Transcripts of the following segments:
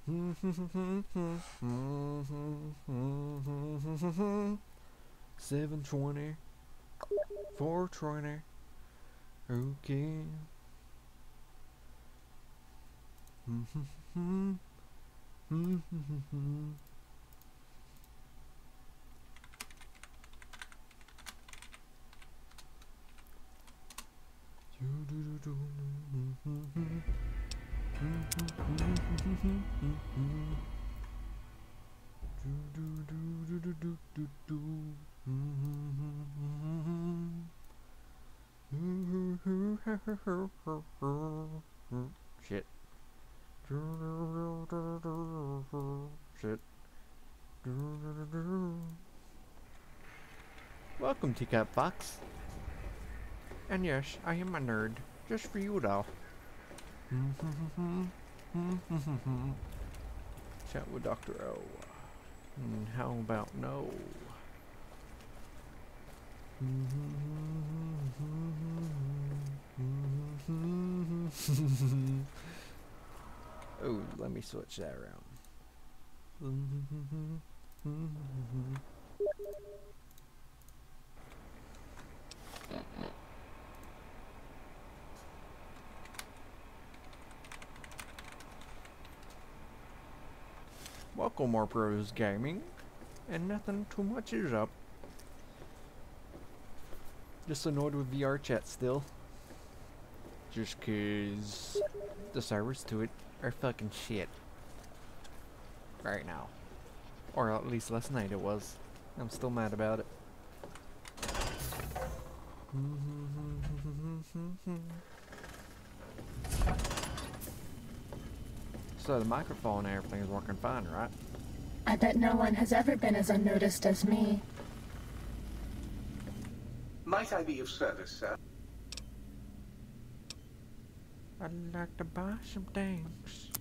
$7.20, $4.20. Okay. Shit. Shit. Welcome, Teacup Fox. And yes, I am a nerd. Just for you, though. Chat with Dr. O. How about no? Oh, let me switch that around. Welcome, more pros gaming, and nothing too much is up. Just annoyed with VR chat still. Just cause the servers to it are fucking shit right now. Or at least last night it was. I'm still mad about it. So the microphone and everything is working fine, right? I bet no one has ever been as unnoticed as me. Might I be of service, sir? I'd like to buy some things.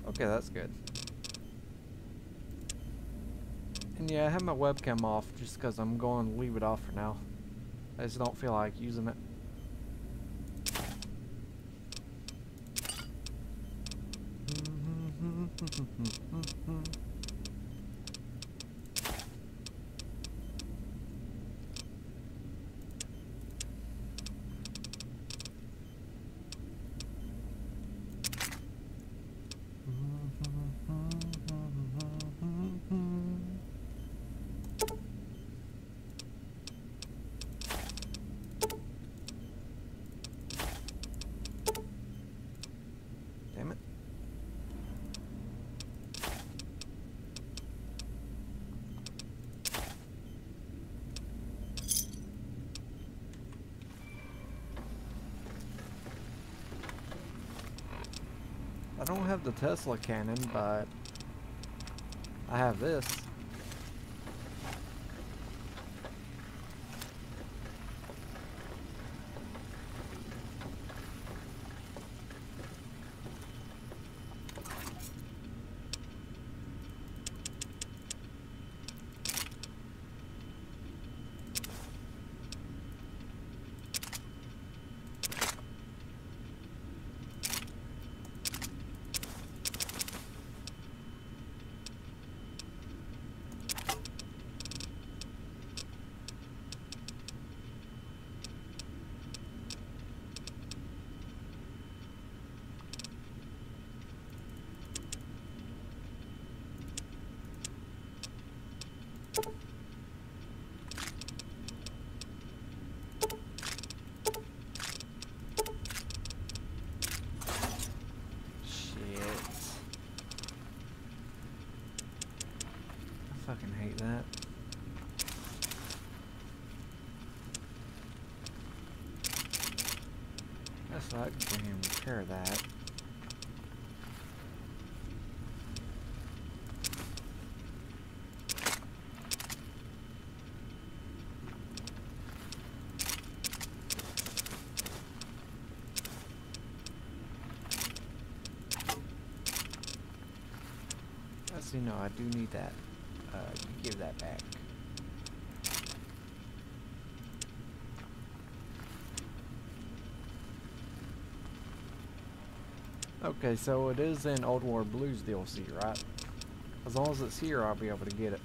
Okay, that's good. And yeah, I have my webcam off just because I'm going to leave it off for now. I just don't feel like using it. Damn it. I don't have the Tesla cannon, but I have this. I fucking hate that. That's like damn repair that. Actually, no, I do need that. Give that back. Okay, so it is in Old War Blues DLC, right? As long as it's here, I'll be able to get it.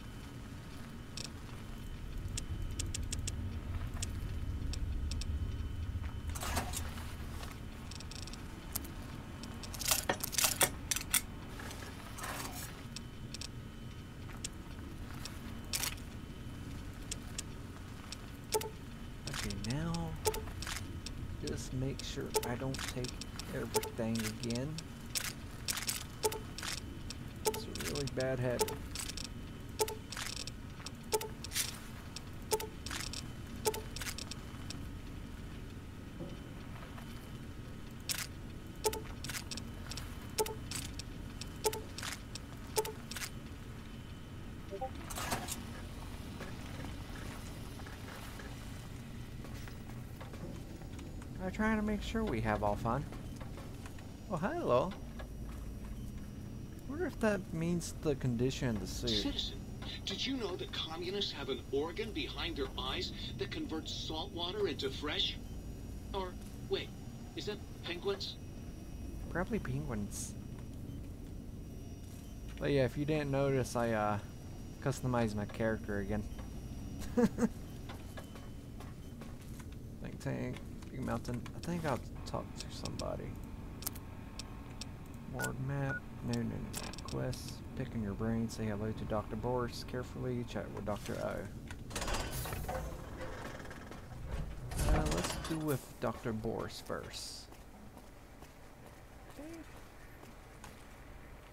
Now, just make sure I don't take everything again. It's a really bad habit. I'm trying to make sure we have all fun. Oh, hello. Wonder if that means the condition of the suit. Citizen, did you know that communists have an organ behind their eyes that converts salt water into fresh? Or, wait, is that penguins? Probably penguins. But yeah, if you didn't notice, I customized my character again. Think tank. Mountain. I think I'll talk to somebody. Ward map. No. Quest. Picking your brain. Say hello to Dr. Boris. Carefully chat with Dr. O. Let's do with Dr. Boris first. Okay.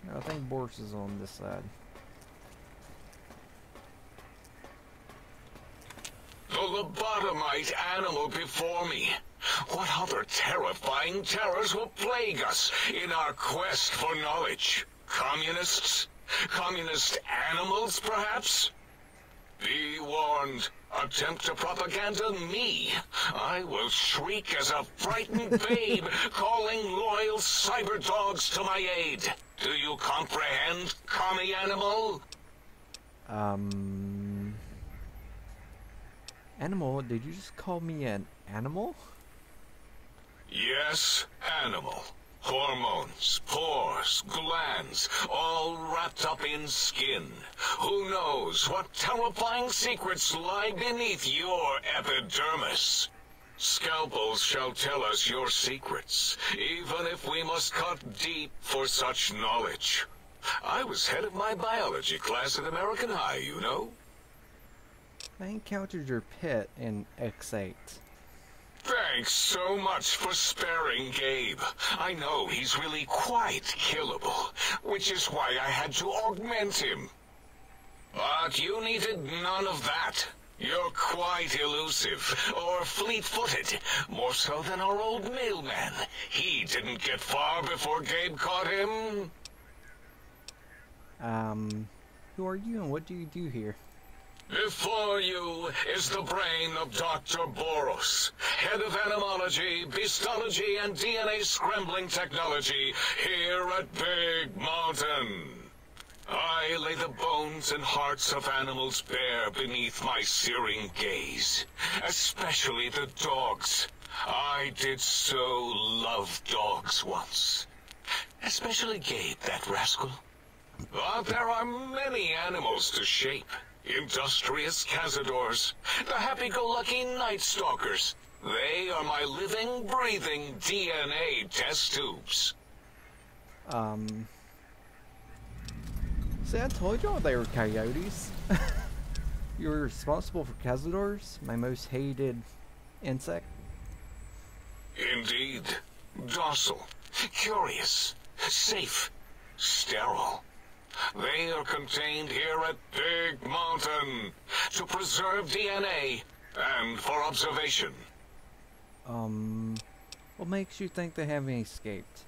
No, I think Boris is on this side. The lobotomite animal before me. What other terrifying terrors will plague us in our quest for knowledge? Communists? Communist animals, perhaps? Be warned. Attempt to propaganda me. I will shriek as a frightened babe, calling loyal cyber dogs to my aid. Do you comprehend, commie animal? Animal? Did you just call me an animal? Yes, animal. Hormones, pores, glands, all wrapped up in skin. Who knows what terrifying secrets lie beneath your epidermis? Scalpels shall tell us your secrets, even if we must cut deep for such knowledge. I was head of my biology class at American High, you know. I encountered your pet in X8. Thanks so much for sparing Gabe. I know he's really quite killable, which is why I had to augment him. But you needed none of that. You're quite elusive, or fleet-footed, more so than our old mailman. He didn't get far before Gabe caught him. Who are you and what do you do here? Before you is the brain of Dr. Boros, head of animology, beastology, and DNA scrambling technology here at Big Mountain. I lay the bones and hearts of animals bare beneath my searing gaze, especially the dogs. I did so love dogs once. Especially Gabe, that rascal. But there are many animals to shape. Industrious cazadors, the happy-go-lucky night stalkers. They are my living, breathing DNA test tubes. See, I told y'all they were coyotes. You were responsible for cazadors, my most hated insect. Indeed. Docile, curious, safe, sterile. They are contained here at Big Mountain to preserve DNA and for observation. What makes you think they haven't escaped?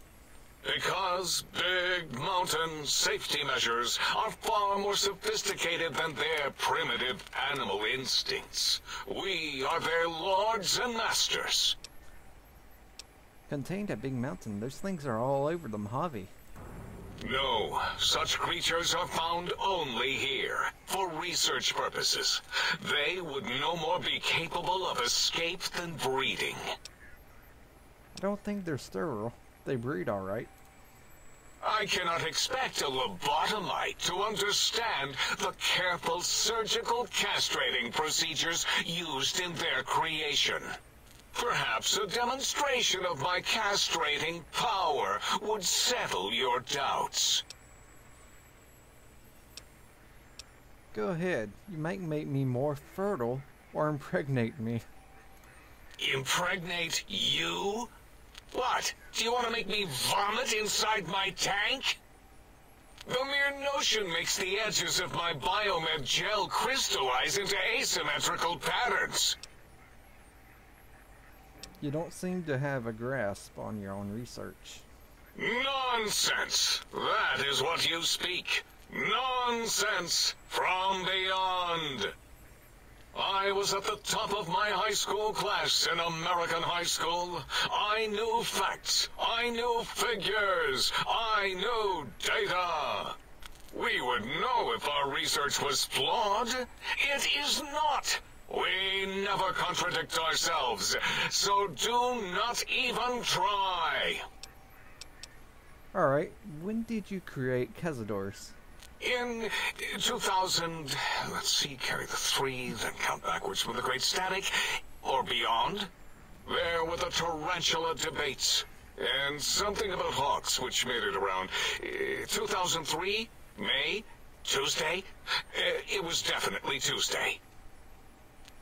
Because Big Mountain safety measures are far more sophisticated than their primitive animal instincts. We are their lords and masters. Contained at Big Mountain, those things are all over the Mojave. No, such creatures are found only here, for research purposes. They would no more be capable of escape than breeding. I don't think they're sterile. They breed alright. I cannot expect a lobotomite to understand the careful surgical castrating procedures used in their creation. Perhaps a demonstration of my castrating power would settle your doubts. Go ahead. You might make me more fertile or impregnate me. Impregnate you? What? Do you want to make me vomit inside my tank? The mere notion makes the edges of my biomed gel crystallize into asymmetrical patterns. You don't seem to have a grasp on your own research. Nonsense! That is what you speak. Nonsense from beyond. I was at the top of my high school class in American high school. I knew facts. I knew figures. I knew data. We would know if our research was flawed. It is not. We never contradict ourselves, so do not even try. Alright, when did you create Cazadors? In 2000, let's see, carry the 3, then count backwards from the Great Static, or beyond. There were the tarantula debates, and something about hawks, which made it around 2003, May, Tuesday. It was definitely Tuesday.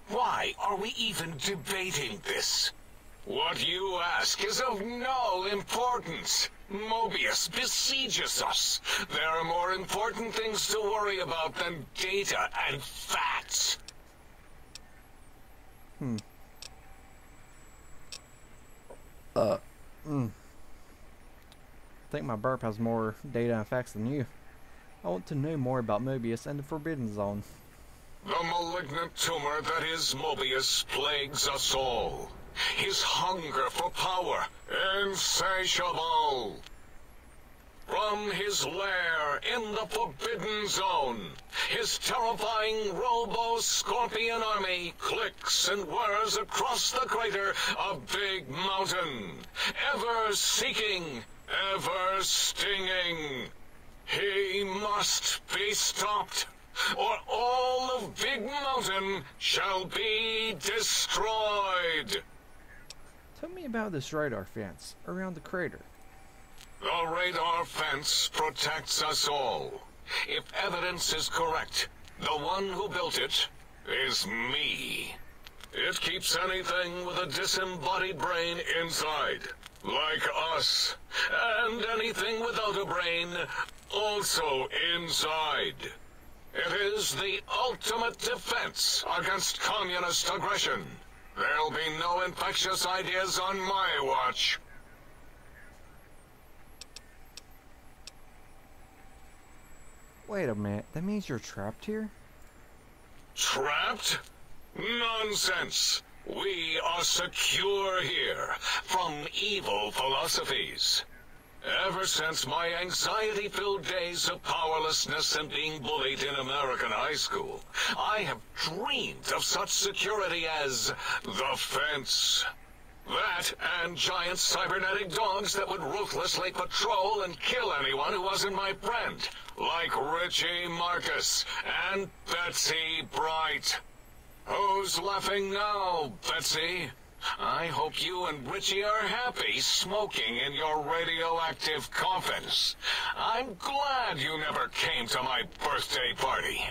Why are we even debating this? What you ask is of no importance. Mobius besieges us. There are more important things to worry about than data and facts. I think my burp has more data and facts than you. I want to know more about Mobius and the Forbidden Zone. The malignant tumor that is Mobius plagues us all. His hunger for power, insatiable. From his lair in the Forbidden Zone, his terrifying robo-scorpion army clicks and whirs across the crater of Big Mountain, ever seeking, ever stinging. He must be stopped, or all of Big Mountain shall be destroyed. Tell me about this radar fence around the crater. The radar fence protects us all. If evidence is correct, the one who built it is me. It keeps anything with a disembodied brain inside, like us, and anything without a brain also inside. It is the ultimate defense against communist aggression. There'll be no infectious ideas on my watch. Wait a minute, that means you're trapped here? Trapped? Nonsense! We are secure here from evil philosophies. Ever since my anxiety-filled days of powerlessness and being bullied in American high school, I have dreamed of such security as the fence. That and giant cybernetic dogs that would ruthlessly patrol and kill anyone who wasn't my friend, like Richie Marcus and Betsy Bright. Who's laughing now, Betsy? I hope you and Richie are happy smoking in your radioactive coffins. I'm glad you never came to my birthday party.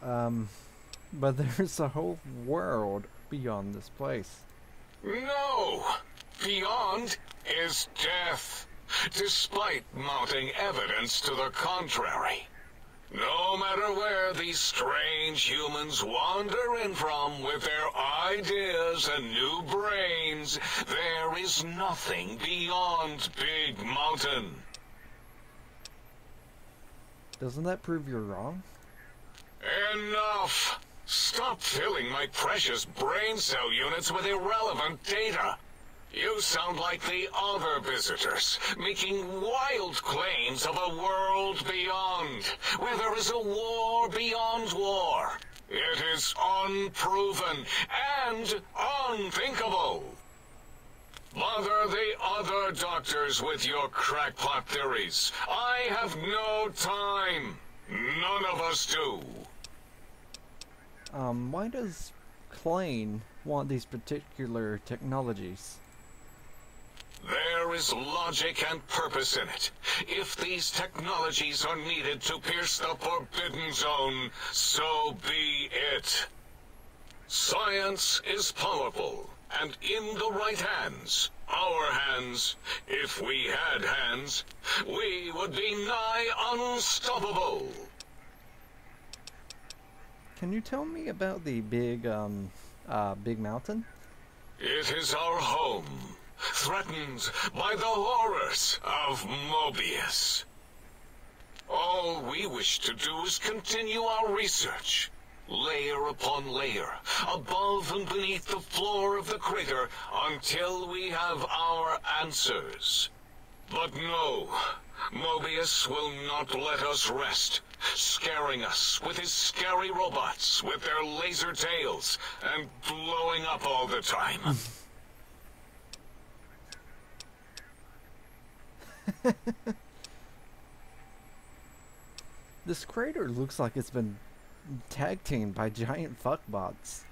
But there's a whole world beyond this place. No! Beyond is death, despite mounting evidence to the contrary. No matter where these strange humans wander in from with their ideas and new brains, there is nothing beyond Big Mountain. Doesn't that prove you're wrong? Enough! Stop filling my precious brain cell units with irrelevant data. You sound like the other visitors, making wild claims of a world beyond, where there is a war beyond war. It is unproven and unthinkable. Bother the other doctors with your crackpot theories. I have no time. None of us do. Why does Klein want these particular technologies? There is logic and purpose in it. If these technologies are needed to pierce the forbidden zone, so be it. Science is powerful, and in the right hands, our hands, if we had hands, we would be nigh unstoppable. Can you tell me about the big mountain? It is our home, threatened by the horrors of Mobius. All we wish to do is continue our research, layer upon layer, above and beneath the floor of the crater, until we have our answers. But no, Mobius will not let us rest, scaring us with his scary robots with their laser tails and blowing up all the time. This crater looks like it's been tag teamed by giant fuckbots.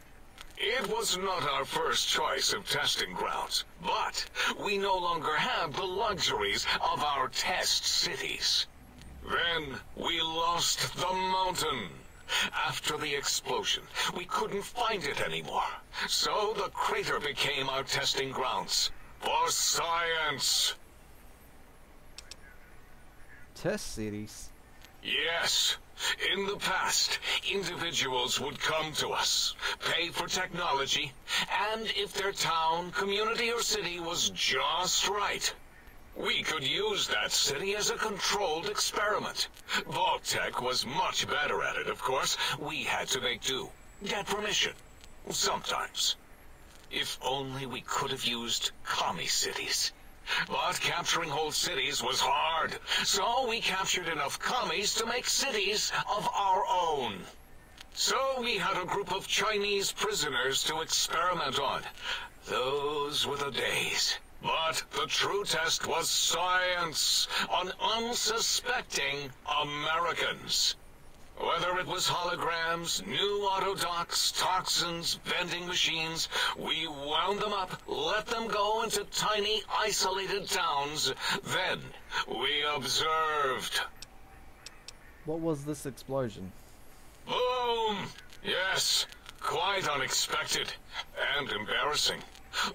It was not our first choice of testing grounds, but we no longer have the luxuries of our test cities. Then we lost the mountain. After the explosion, we couldn't find it anymore. So the crater became our testing grounds for science. Test cities? Yes. In the past, individuals would come to us, pay for technology, and if their town, community, or city was just right, we could use that city as a controlled experiment. Vault-Tec was much better at it, of course. We had to make do. Get permission. Sometimes. If only we could have used commie cities. But capturing whole cities was hard, so we captured enough commies to make cities of our own. So we had a group of Chinese prisoners to experiment on. Those were the days. But the true test was science on unsuspecting Americans. Whether it was holograms, new autodocs, toxins, vending machines, we wound them up, let them go into tiny, isolated towns. Then we observed. What was this explosion? Boom! Yes, quite unexpected and embarrassing.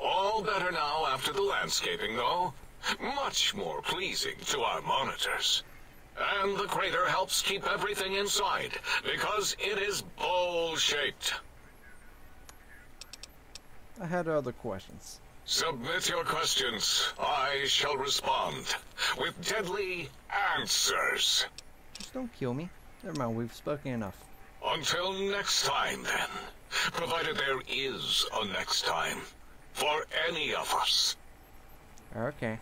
All better now after the landscaping, though. Much more pleasing to our monitors. And the crater helps keep everything inside, because it is bowl-shaped. I had other questions. Submit your questions. I shall respond with deadly answers. Just don't kill me. Never mind, we've spoken enough. Until next time, then. Provided there is a next time. For any of us. Okay.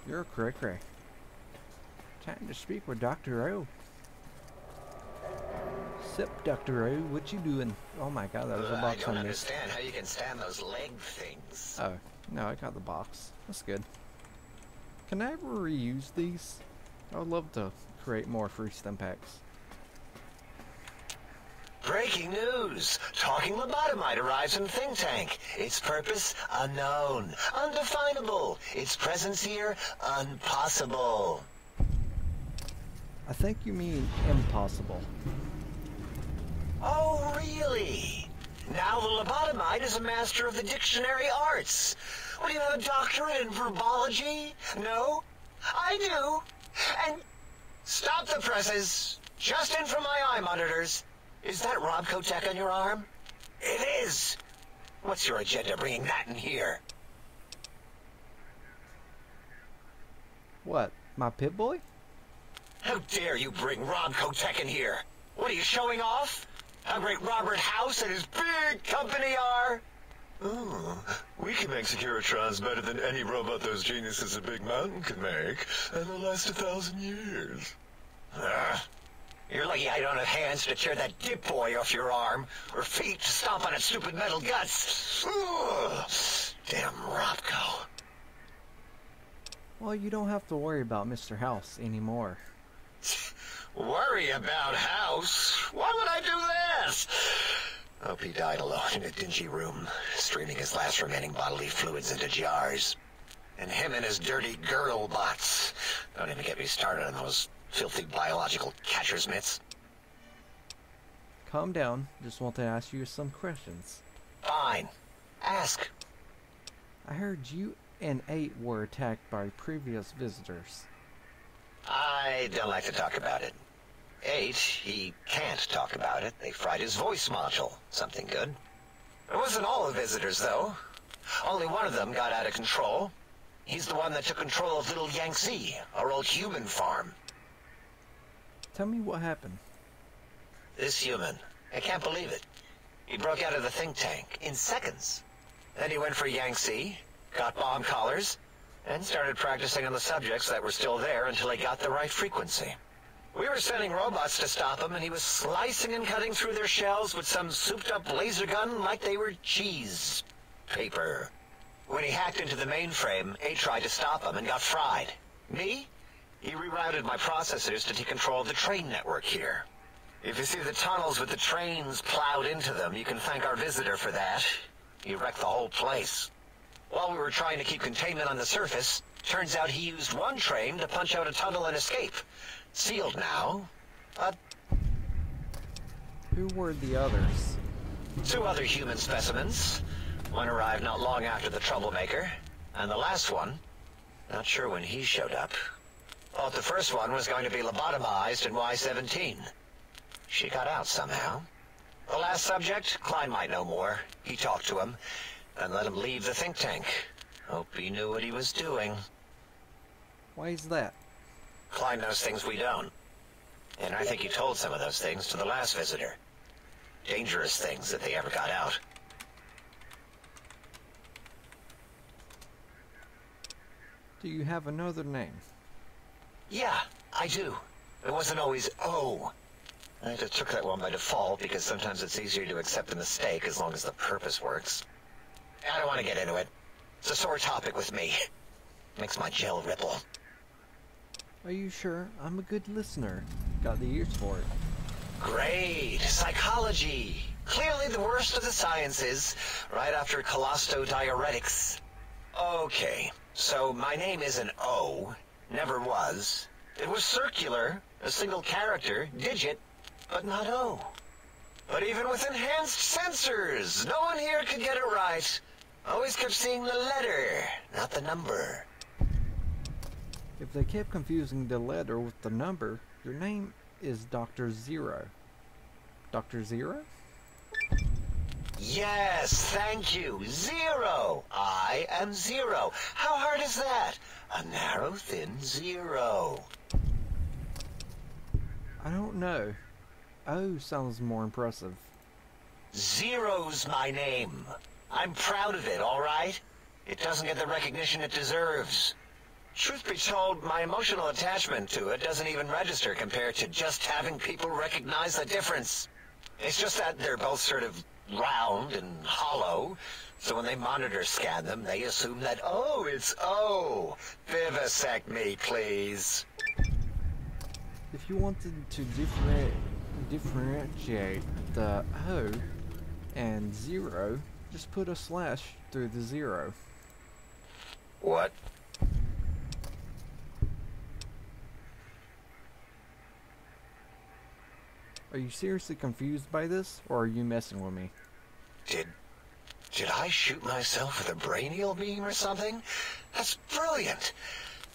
You're a cray-cray. Time to speak with Dr. O. Sup, Dr. O, what you doing? Oh my god, that was a box I don't I missed. understand how you can stand those leg things. Oh, no, I got the box. That's good. Can I ever reuse these? I would love to create more free stem packs. Breaking news! Talking lobotomite arrives in Think Tank. Its purpose, unknown. Undefinable. Its presence here, unpossible. I think you mean impossible. Oh, really? Now the lobotomite is a master of the dictionary arts. What, do you have a doctorate in verbology? No? I do. And stop the presses. Just in from my eye monitors. Is that Robco-Tech on your arm? It is. What's your agenda bringing that in here? What, my pit boy? How dare you bring Robco-Tech in here? What are you showing off? How great Robert House and his big company are? Oh, we can make Securitrons better than any robot those geniuses at Big Mountain can make, and they'll last 1,000 years. You're lucky I don't have hands to tear that dip boy off your arm, or feet to stomp on its stupid metal guts. Ugh. Damn Robco. Well, you don't have to worry about Mr. House anymore. Worry about House? Why would I do this? Hope he died alone in a dingy room, streaming his last remaining bodily fluids into jars. And him and his dirty girdle bots. Don't even get me started on those filthy biological catcher's mitts. Calm down. Just want to ask you some questions. Fine. Ask. I heard you and 8 were attacked by previous visitors. I don't like to talk about it. 8, he can't talk about it. They fried his voice module. Something good. It wasn't all the visitors, though. Only one of them got out of control. He's the one that took control of Little Yangtze, our old human farm. Tell me what happened. This human, I can't believe it. He broke out of the think tank in seconds. Then he went for Yangtze, got bomb collars, and started practicing on the subjects that were still there until he got the right frequency. We were sending robots to stop him, and he was slicing and cutting through their shells with some souped-up laser gun like they were cheese paper. When he hacked into the mainframe, 8 tried to stop him and got fried. Me? He rerouted my processors to take control of the train network here. If you see the tunnels with the trains plowed into them, you can thank our visitor for that. He wrecked the whole place. While we were trying to keep containment on the surface, turns out he used one train to punch out a tunnel and escape. Sealed now. Who were the others? 2 other human specimens. One arrived not long after the troublemaker, and the last one, not sure when he showed up. Thought the first one was going to be lobotomized in Y-17. She got out somehow. The last subject, Klein might know more. He talked to him, and let him leave the think tank. Hope he knew what he was doing. Why is that? Klein knows things we don't. And I think he told some of those things to the last visitor. Dangerous things if they ever got out. Do you have another name? Yeah, I do. It wasn't always O. I just took that one by default because sometimes it's easier to accept a mistake as long as the purpose works. I don't want to get into it. It's a sore topic with me. Makes my gel ripple. Are you sure? I'm a good listener. Got the ears for it. Great. Psychology. Clearly the worst of the sciences, right after colostodiuretics. Okay, so my name isn't O. Never was. It was circular, a single character, digit, but not O. But even with enhanced sensors, no one here could get it right. Always kept seeing the letter, not the number. If they kept confusing the letter with the number, your name is Dr. Zero. Dr. Zero? Yes, thank you. 0. I am 0. How hard is that? A narrow, thin 0. I don't know. O sounds more impressive. 0's my name. I'm proud of it, all right? It doesn't get the recognition it deserves. Truth be told, my emotional attachment to it doesn't even register compared to just having people recognize the difference. It's just that they're both sort of round and hollow, so when they monitor scan them, they assume that, oh, it's O. Vivisect me, please. If you wanted to differentiate the O and 0, just put a slash through the 0. What? Are you seriously confused by this, or are you messing with me? Did I shoot myself with a brainial beam or something? That's brilliant.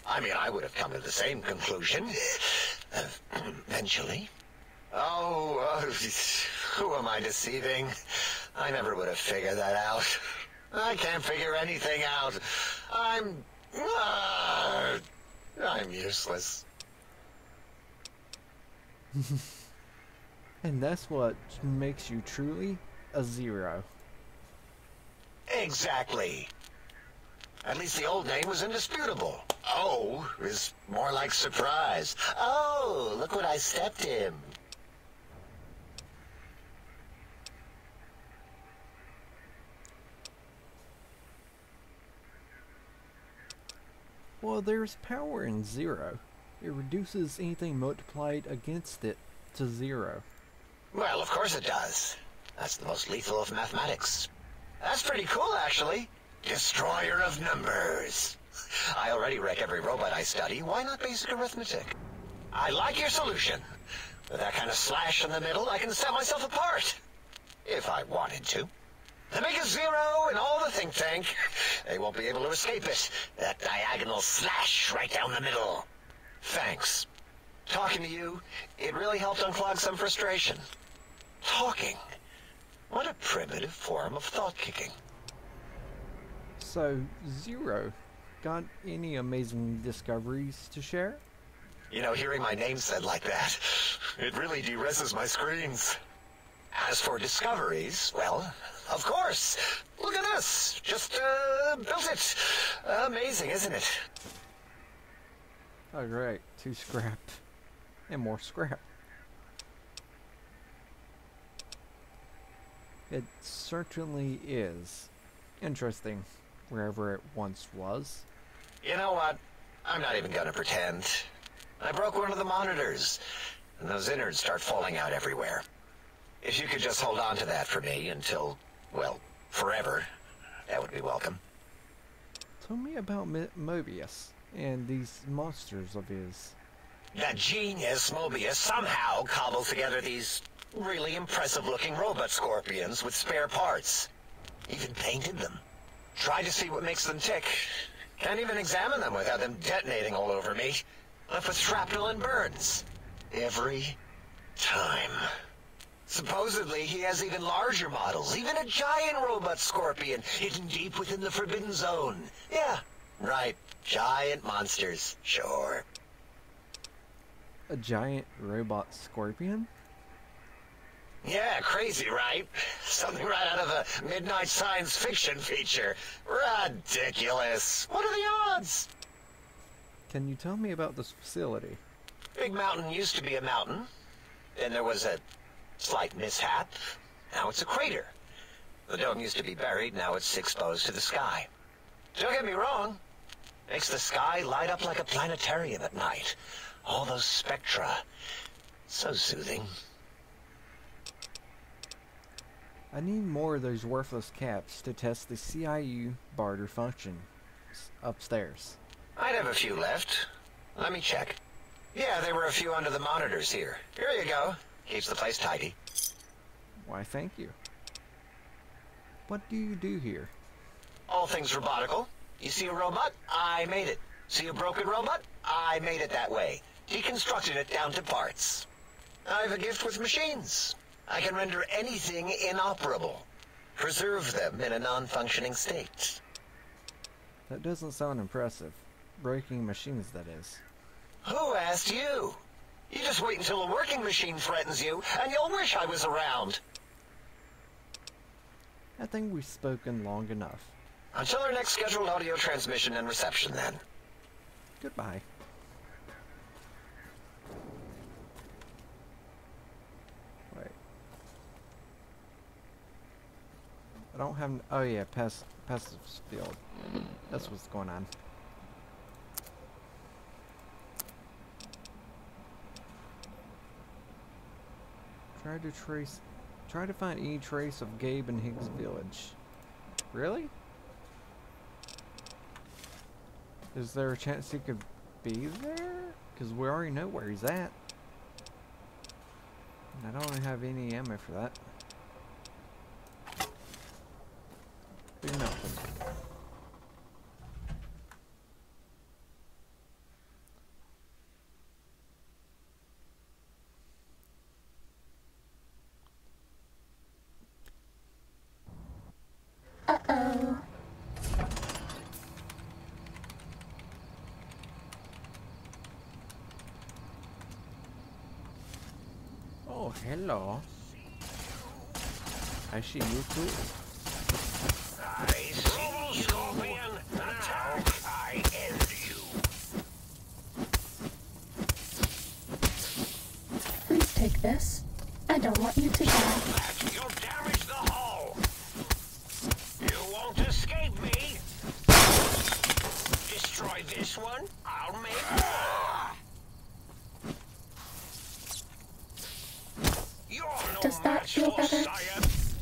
I mean, I would have come to the same conclusion. Eventually. Oh, who am I deceiving? I never would have figured that out. I can't figure anything out. I'm useless. And that's what makes you truly a 0. Exactly. At least the old name was indisputable. Oh is more like surprise. Oh, look what I stepped in. Well, there's power in 0. It reduces anything multiplied against it to 0. Well, of course it does. That's the most lethal of mathematics. That's pretty cool, actually. Destroyer of numbers. I already wreck every robot I study. Why not basic arithmetic? I like your solution. With that kind of slash in the middle, I can set myself apart. If I wanted to. Then make a 0 and all the think tank. They won't be able to escape it. That diagonal slash right down the middle. Thanks. Talking to you, it really helped unclog some frustration. Talking. What a primitive form of thought kicking. So, 0, got any amazing discoveries to share? You know, hearing my name said like that, it really de-reses my screens. As for discoveries, well, of course. Look at this. Just, built it. Amazing, isn't it? Oh great, 2 scrap. And more scrap. It certainly is interesting, wherever it once was. You know what? I'm not even gonna pretend. I broke one of the monitors, and those innards start falling out everywhere. If you could just hold on to that for me until, well, forever, that would be welcome. Tell me about Mobius and these monsters of his. That genius Mobius somehow cobbled together these really impressive-looking robot scorpions with spare parts. Even painted them. Tried to see what makes them tick. Can't even examine them without them detonating all over me. Left with shrapnel and burns. Every time. Supposedly, he has even larger models, even a giant robot scorpion hidden deep within the Forbidden Zone. Yeah, right. Giant monsters, sure. A giant robot scorpion? Yeah, crazy, right? Something right out of a midnight science fiction feature. Ridiculous. What are the odds? Can you tell me about this facility? Big Mountain used to be a mountain. Then there was a slight mishap. Now it's a crater. The dome used to be buried, now it's exposed to the sky. Don't get me wrong. Makes the sky light up like a planetarium at night. All those spectra. So soothing. I need more of those worthless caps to test the CIU barter function upstairs. I'd have a few left. Let me check. Yeah, there were a few under the monitors here. Here you go. Keeps the place tidy. Why, thank you. What do you do here? All things robotical. You see a robot? I made it. See a broken robot? I made it that way. Deconstructed it down to parts. I have a gift with machines. I can render anything inoperable. Preserve them in a non-functioning state. That doesn't sound impressive. Breaking machines, that is. Who asked you? You just wait until a working machine threatens you, and you'll wish I was around. I think we've spoken long enough. Until our next scheduled audio transmission and reception, then. Goodbye. Wait. I don't have... Oh yeah, passive field. That's what's going on. Try to find any trace of Gabe in Higgs Village. Really? Is there a chance he could be there? Because we already know where he's at. And I don't have any ammo for that. Do nothing. Uh-oh. Oh, hello. I see you too. I I don't want you to die. You'll damage the hull. You won't escape me. Destroy this one, I'll make more. You're no Does that match feel for better? science.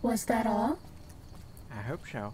Was that all? I hope so.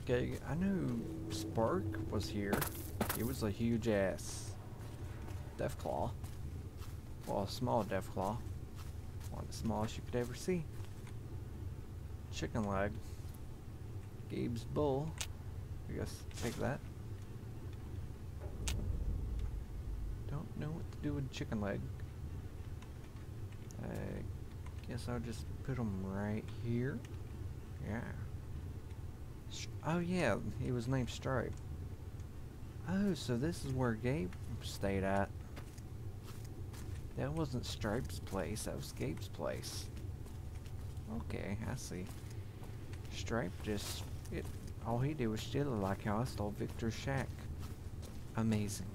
Okay, I knew Spark was here. It was a huge ass Deathclaw. Well, a small Deathclaw. One of the smallest you could ever see. Chicken leg. Gabe's bull. I guess take that. Don't know what to do with chicken leg. I guess I'll just put him right here. Yeah. Oh yeah, he was named Stripe. Oh, so this is where Gabe stayed at. That wasn't Stripe's place, that was Gabe's place. Okay, I see. Stripe just, all he did was steal it like how I stole Victor's shack. Amazing.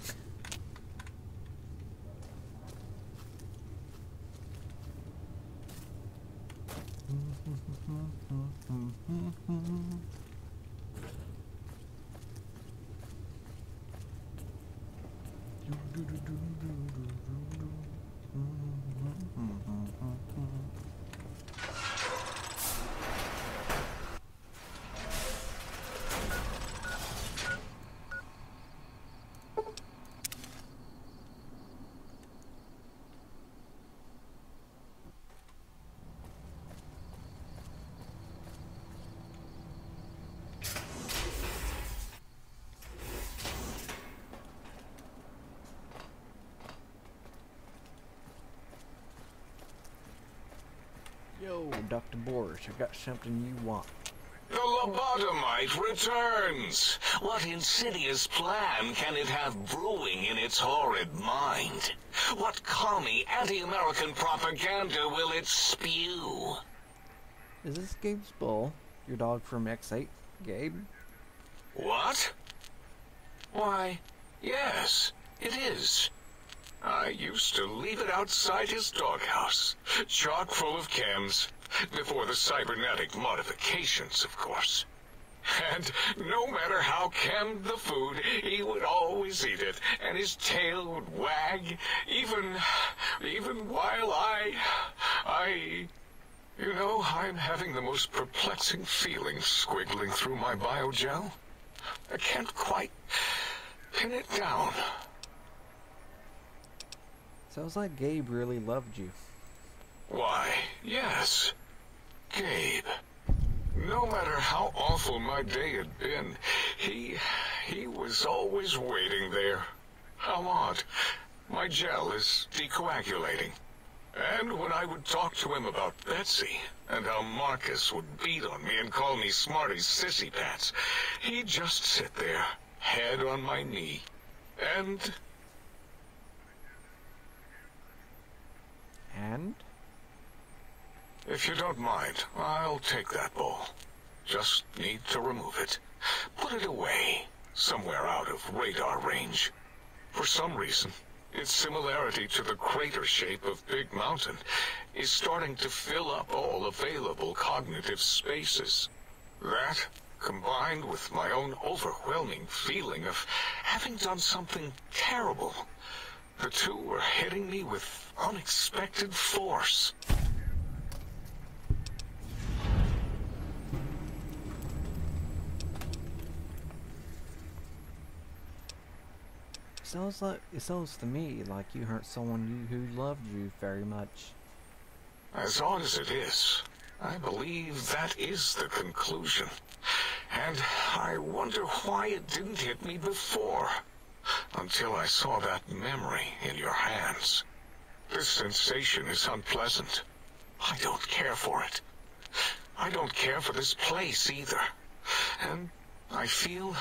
Yo, Dr. Boris, I got something you want. The lobotomite returns! What insidious plan can it have brewing in its horrid mind? What commie anti-American propaganda will it spew? Is this Gabe's bull? Your dog from X8, Gabe? What? Why, yes, it is. I used to leave it outside his doghouse, chock full of chems, before the cybernetic modifications, of course. And no matter how chemmed the food, he would always eat it, and his tail would wag, even while you know, I'm having the most perplexing feeling squiggling through my biogel. I can't quite pin it down. Sounds like Gabe really loved you. Why, yes, Gabe. No matter how awful my day had been, he was always waiting there. How odd. My gel is decoagulating. And when I would talk to him about Betsy, and how Marcus would beat on me and call me Smarty's sissy pants, he'd just sit there, head on my knee, and... And? If you don't mind, I'll take that ball. Just need to remove it. Put it away, somewhere out of radar range. For some reason, its similarity to the crater shape of Big Mountain is starting to fill up all available cognitive spaces. That, combined with my own overwhelming feeling of having done something terrible, the two were hitting me with unexpected force. It sounds to me like you hurt someone who loved you very much. As odd as it is, I believe that is the conclusion. And I wonder why it didn't hit me before, until I saw that memory in your hands. This sensation is unpleasant. I don't care for it. I don't care for this place either. And I feel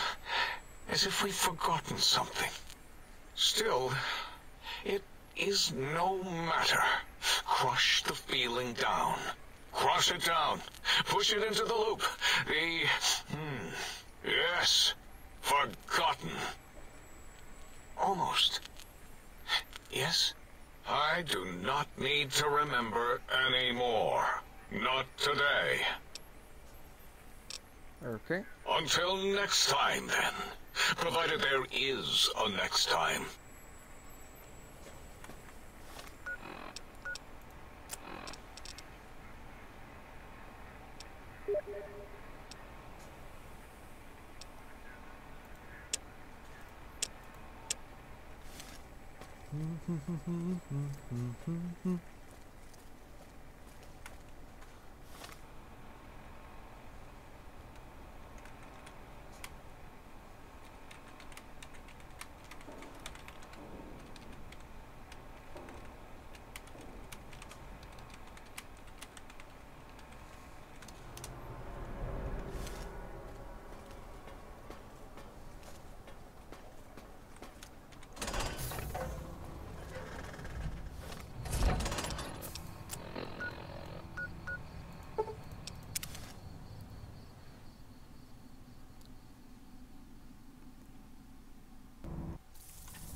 as if we've forgotten something. Still, it is no matter. Crush the feeling down. Crush it down. Push it into the loop. Yes. Forgotten. Almost. Yes? I do not need to remember anymore. Not today. Okay. Until next time, then. Provided there is a next time.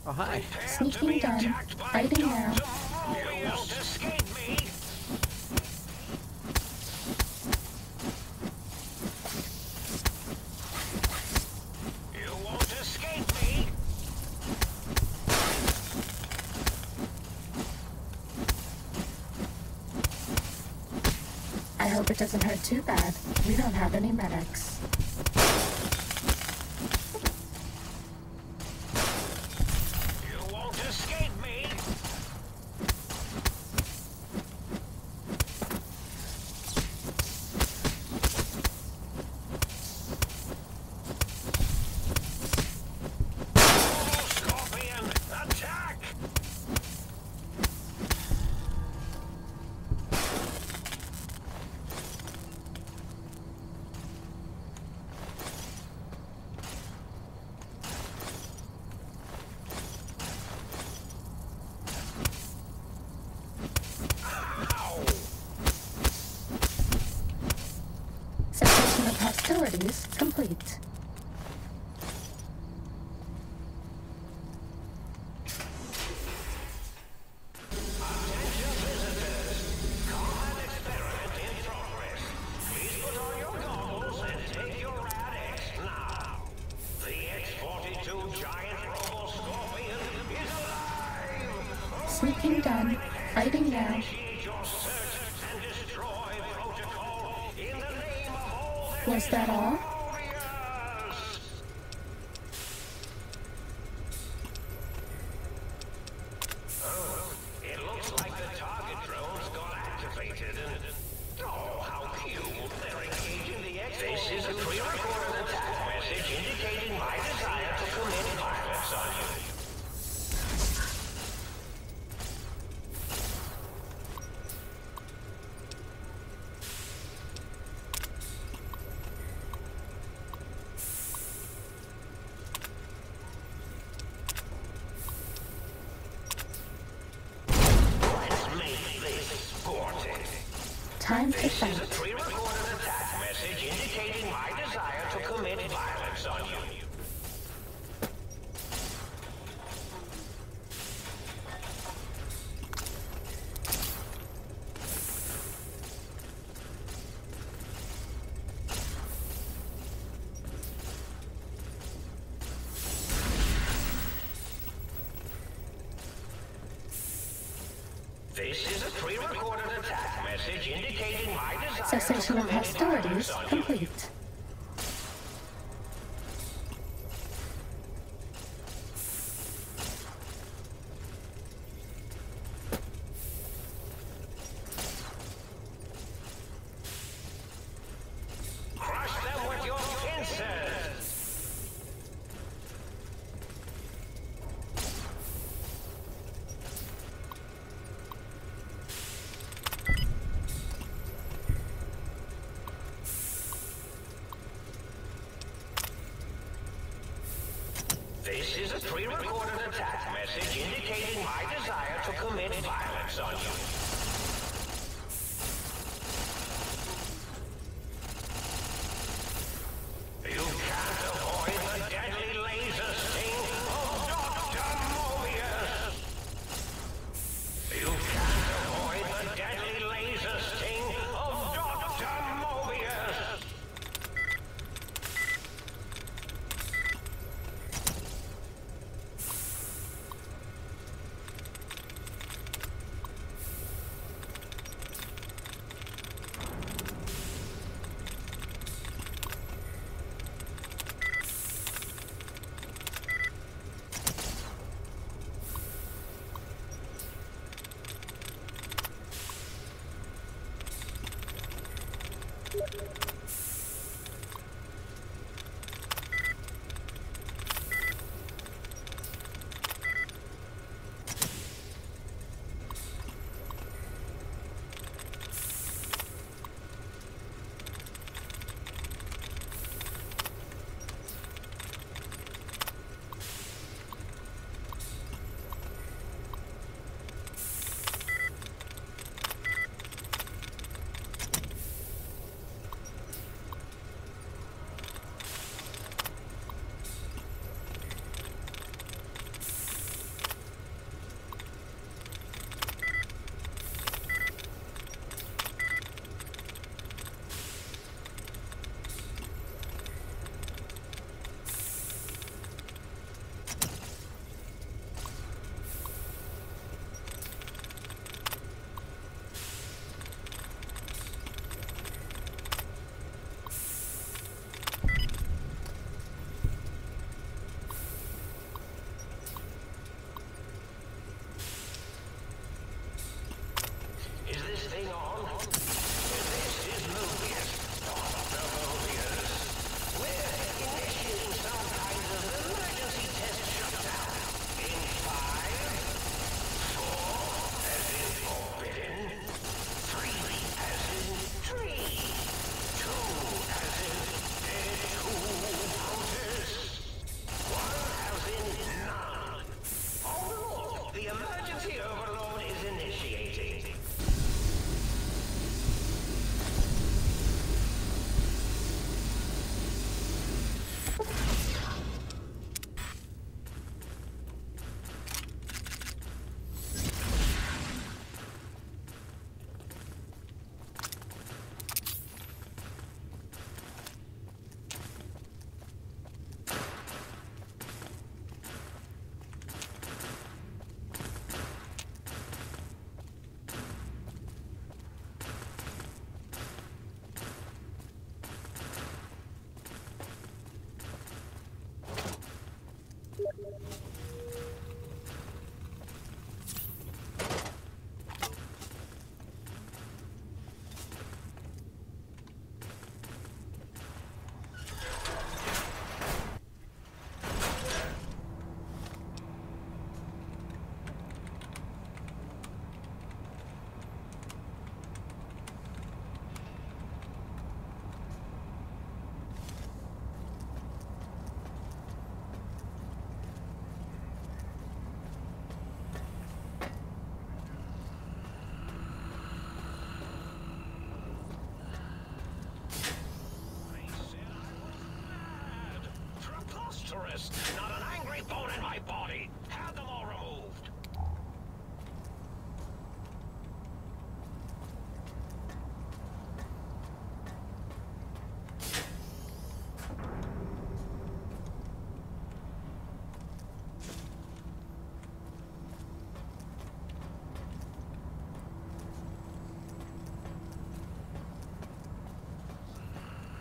Oh, hi. Sneaking done. Fighting now. You won't escape me. You won't escape me. I hope it doesn't hurt too bad. We don't have any medics. You won't escape me. Oh, Scorpion, attack! Ow! Cessation of hostilities complete. Attention visitors. Combat experiment in progress. Please put on your goggles and take your rad-X now. The X-42 giant robo-scorpion is alive! Sneaking done. Fighting now. Initiate your search and destroy protocol in the name of all that Was that all? warriors! Oh, it looks like the target drones got activated and... Oh, how cute. They're engaging the X. This is a pre-recorded attack message indicating my desire to commit violence on you. Let's make this sporting. Time to This is a fight. pre-recorded attack message indicating my desire to commit violence on you. This is a pre-recorded attack message indicating my desire to Cessation of commit hostilities violence on you. complete. This is a pre-recorded attack message indicating my desire to commit violence on you. You can't avoid the deadly laser sting of Dr. Mobius. You can't avoid the deadly laser sting of Dr. Mobius. Is this thing on? This is Mobius, Dr. Mobius. We're initiating some kind of emergency test shutdown. In 5, 4, as in forbidden, 3, as in tree, 2, as in dead countess, 1, as in none. Overall, the emergency overload is initiating. Not an angry bone in my body. Have them all removed.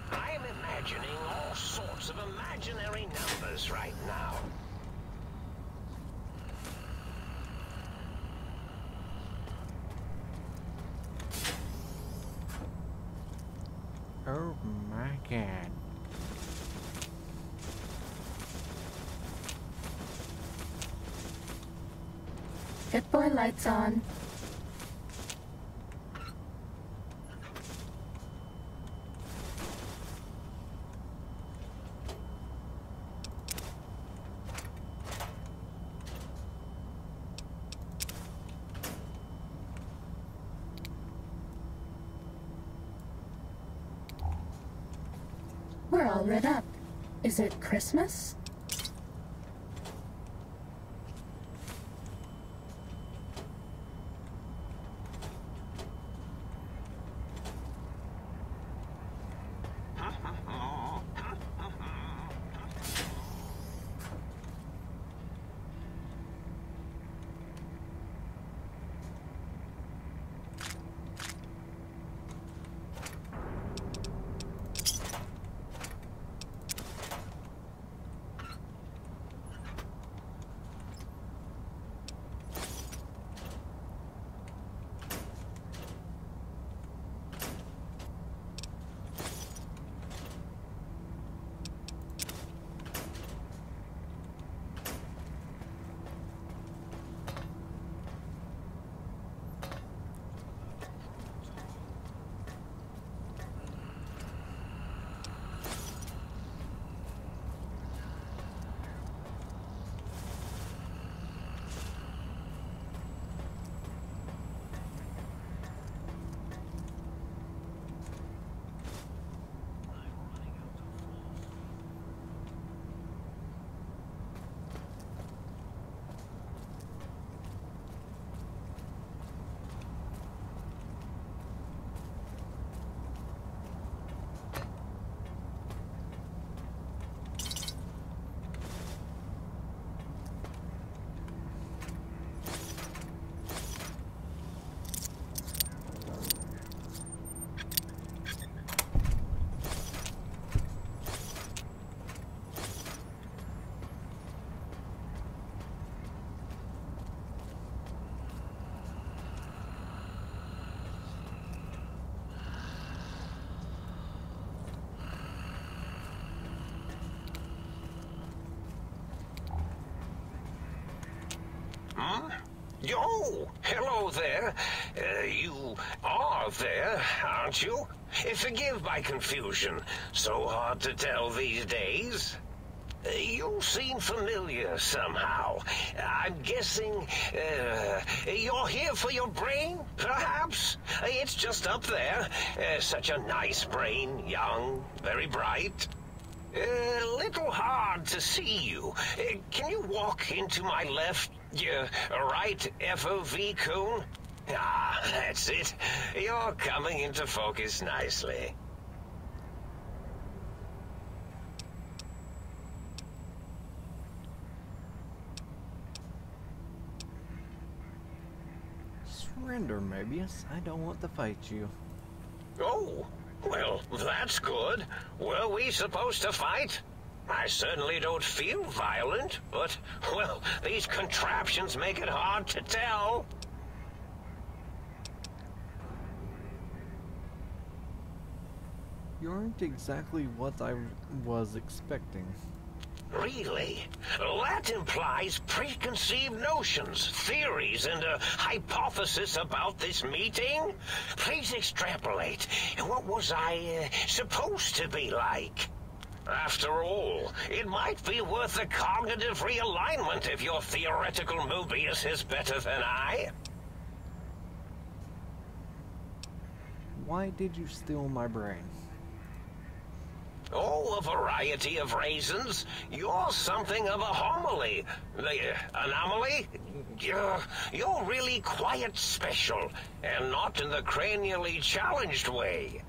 I'm imagining all sorts of imaginary numbers right now. Oh my god. Good boy, lights on. You're all lit up. Is it Christmas? Oh, hello there. You are there, aren't you? Forgive my confusion. So hard to tell these days. You seem familiar somehow. I'm guessing, you're here for your brain, perhaps? It's just up there. Such a nice brain, young, very bright. Little hard to see you. Can you walk into my left, right FOV cone? Ah, that's it. You're coming into focus nicely. Surrender, Mobius. I don't want to fight you. Oh, well, that's good. Were we supposed to fight? I certainly don't feel violent, but, well, these contraptions make it hard to tell. You aren't exactly what I was expecting. Really? That implies preconceived notions, theories, and a hypothesis about this meeting? Please extrapolate. What was I supposed to be like? After all, it might be worth a cognitive realignment if your theoretical Mobius is better than I. Why did you steal my brain? Oh, a variety of reasons. You're something of a homily. Anomaly? You're really quite special, and not in the cranially challenged way.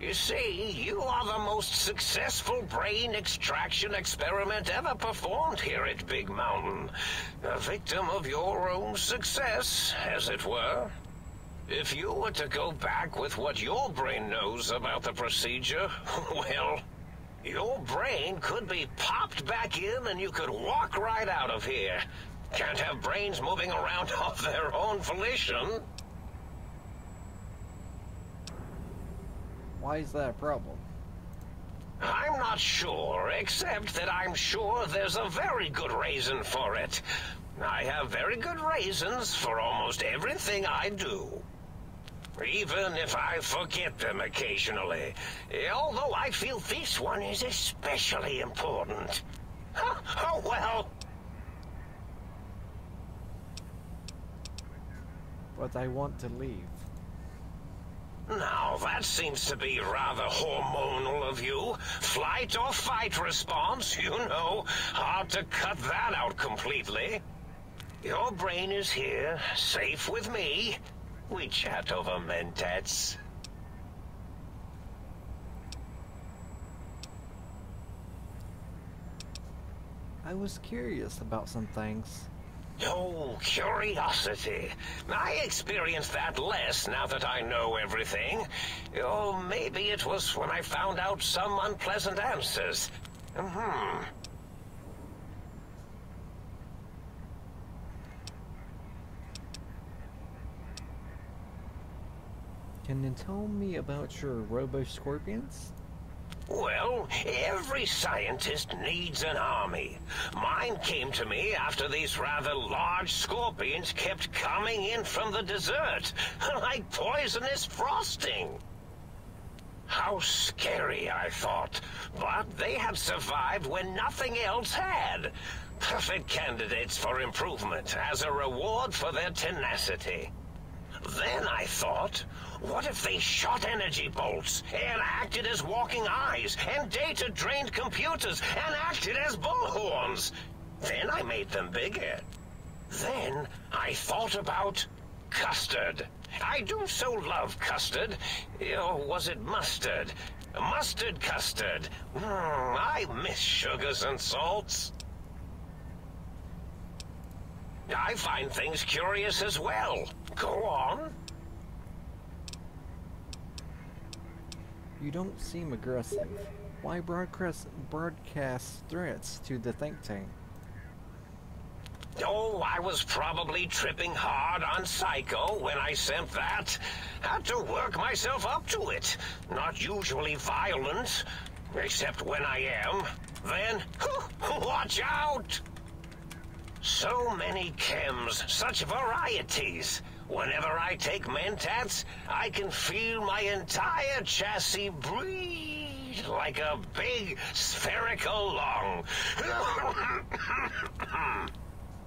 You see, you are the most successful brain extraction experiment ever performed here at Big Mountain. A victim of your own success, as it were. If you were to go back with what your brain knows about the procedure, well, your brain could be popped back in and you could walk right out of here. Can't have brains moving around of their own volition. Why is that a problem? I'm not sure, except that I'm sure there's a very good reason for it. I have very good reasons for almost everything I do. Even if I forget them occasionally. Although I feel this one is especially important. Oh, well. But I want to leave. Now, that seems to be rather hormonal of you. Flight or fight response, you know. Hard to cut that out completely. Your brain is here, safe with me. We chat over mentats. I was curious about some things. Oh, curiosity. I experience that less now that I know everything. Oh, maybe it was when I found out some unpleasant answers. Can you tell me about your robo-scorpions? Well, every scientist needs an army. Mine came to me after these rather large scorpions kept coming in from the desert, like poisonous frosting. How scary, I thought. But they had survived when nothing else had. Perfect candidates for improvement as a reward for their tenacity. Then I thought, what if they shot energy bolts and acted as walking eyes and data-drained computers and acted as bullhorns? Then I made them bigger. Then I thought about custard. I do so love custard. Or was it mustard? Mustard custard. I miss sugars and salts. I find things curious as well. Go on. You don't seem aggressive. Why broadcast threats to the think tank? Oh, I was probably tripping hard on Psycho when I sent that. Had to work myself up to it. Not usually violent, except when I am. Then, watch out! So many chems, such varieties. Whenever I take mentats, I can feel my entire chassis breathe like a big spherical lung.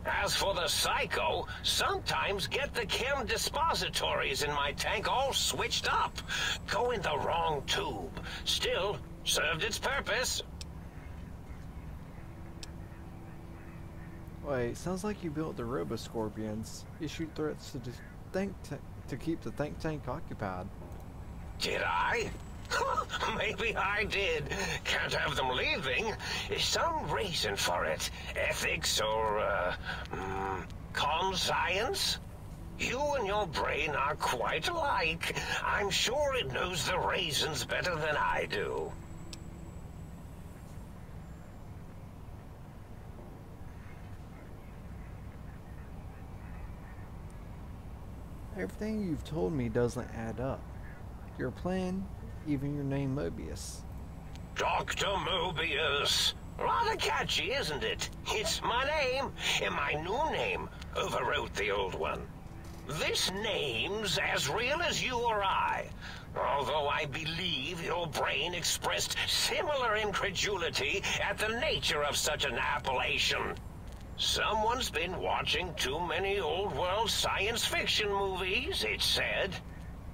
As for the Psycho, sometimes get the chem dispositories in my tank all switched up. Go in the wrong tube. Still, served its purpose. Wait, sounds like you built the Robo-Scorpions. Issued threats to the to keep the think tank occupied. Did I? Maybe I did. Can't have them leaving. Some reason for it. Ethics or, conscience? You and your brain are quite alike. I'm sure it knows the reasons better than I do. Everything you've told me doesn't add up. Your plan, even your name Mobius. Dr. Mobius. Rather catchy, isn't it? It's my name, and my new name overwrote the old one. This name's as real as you or I, although I believe your brain expressed similar incredulity at the nature of such an appellation. Someone's been watching too many old-world science fiction movies, it said.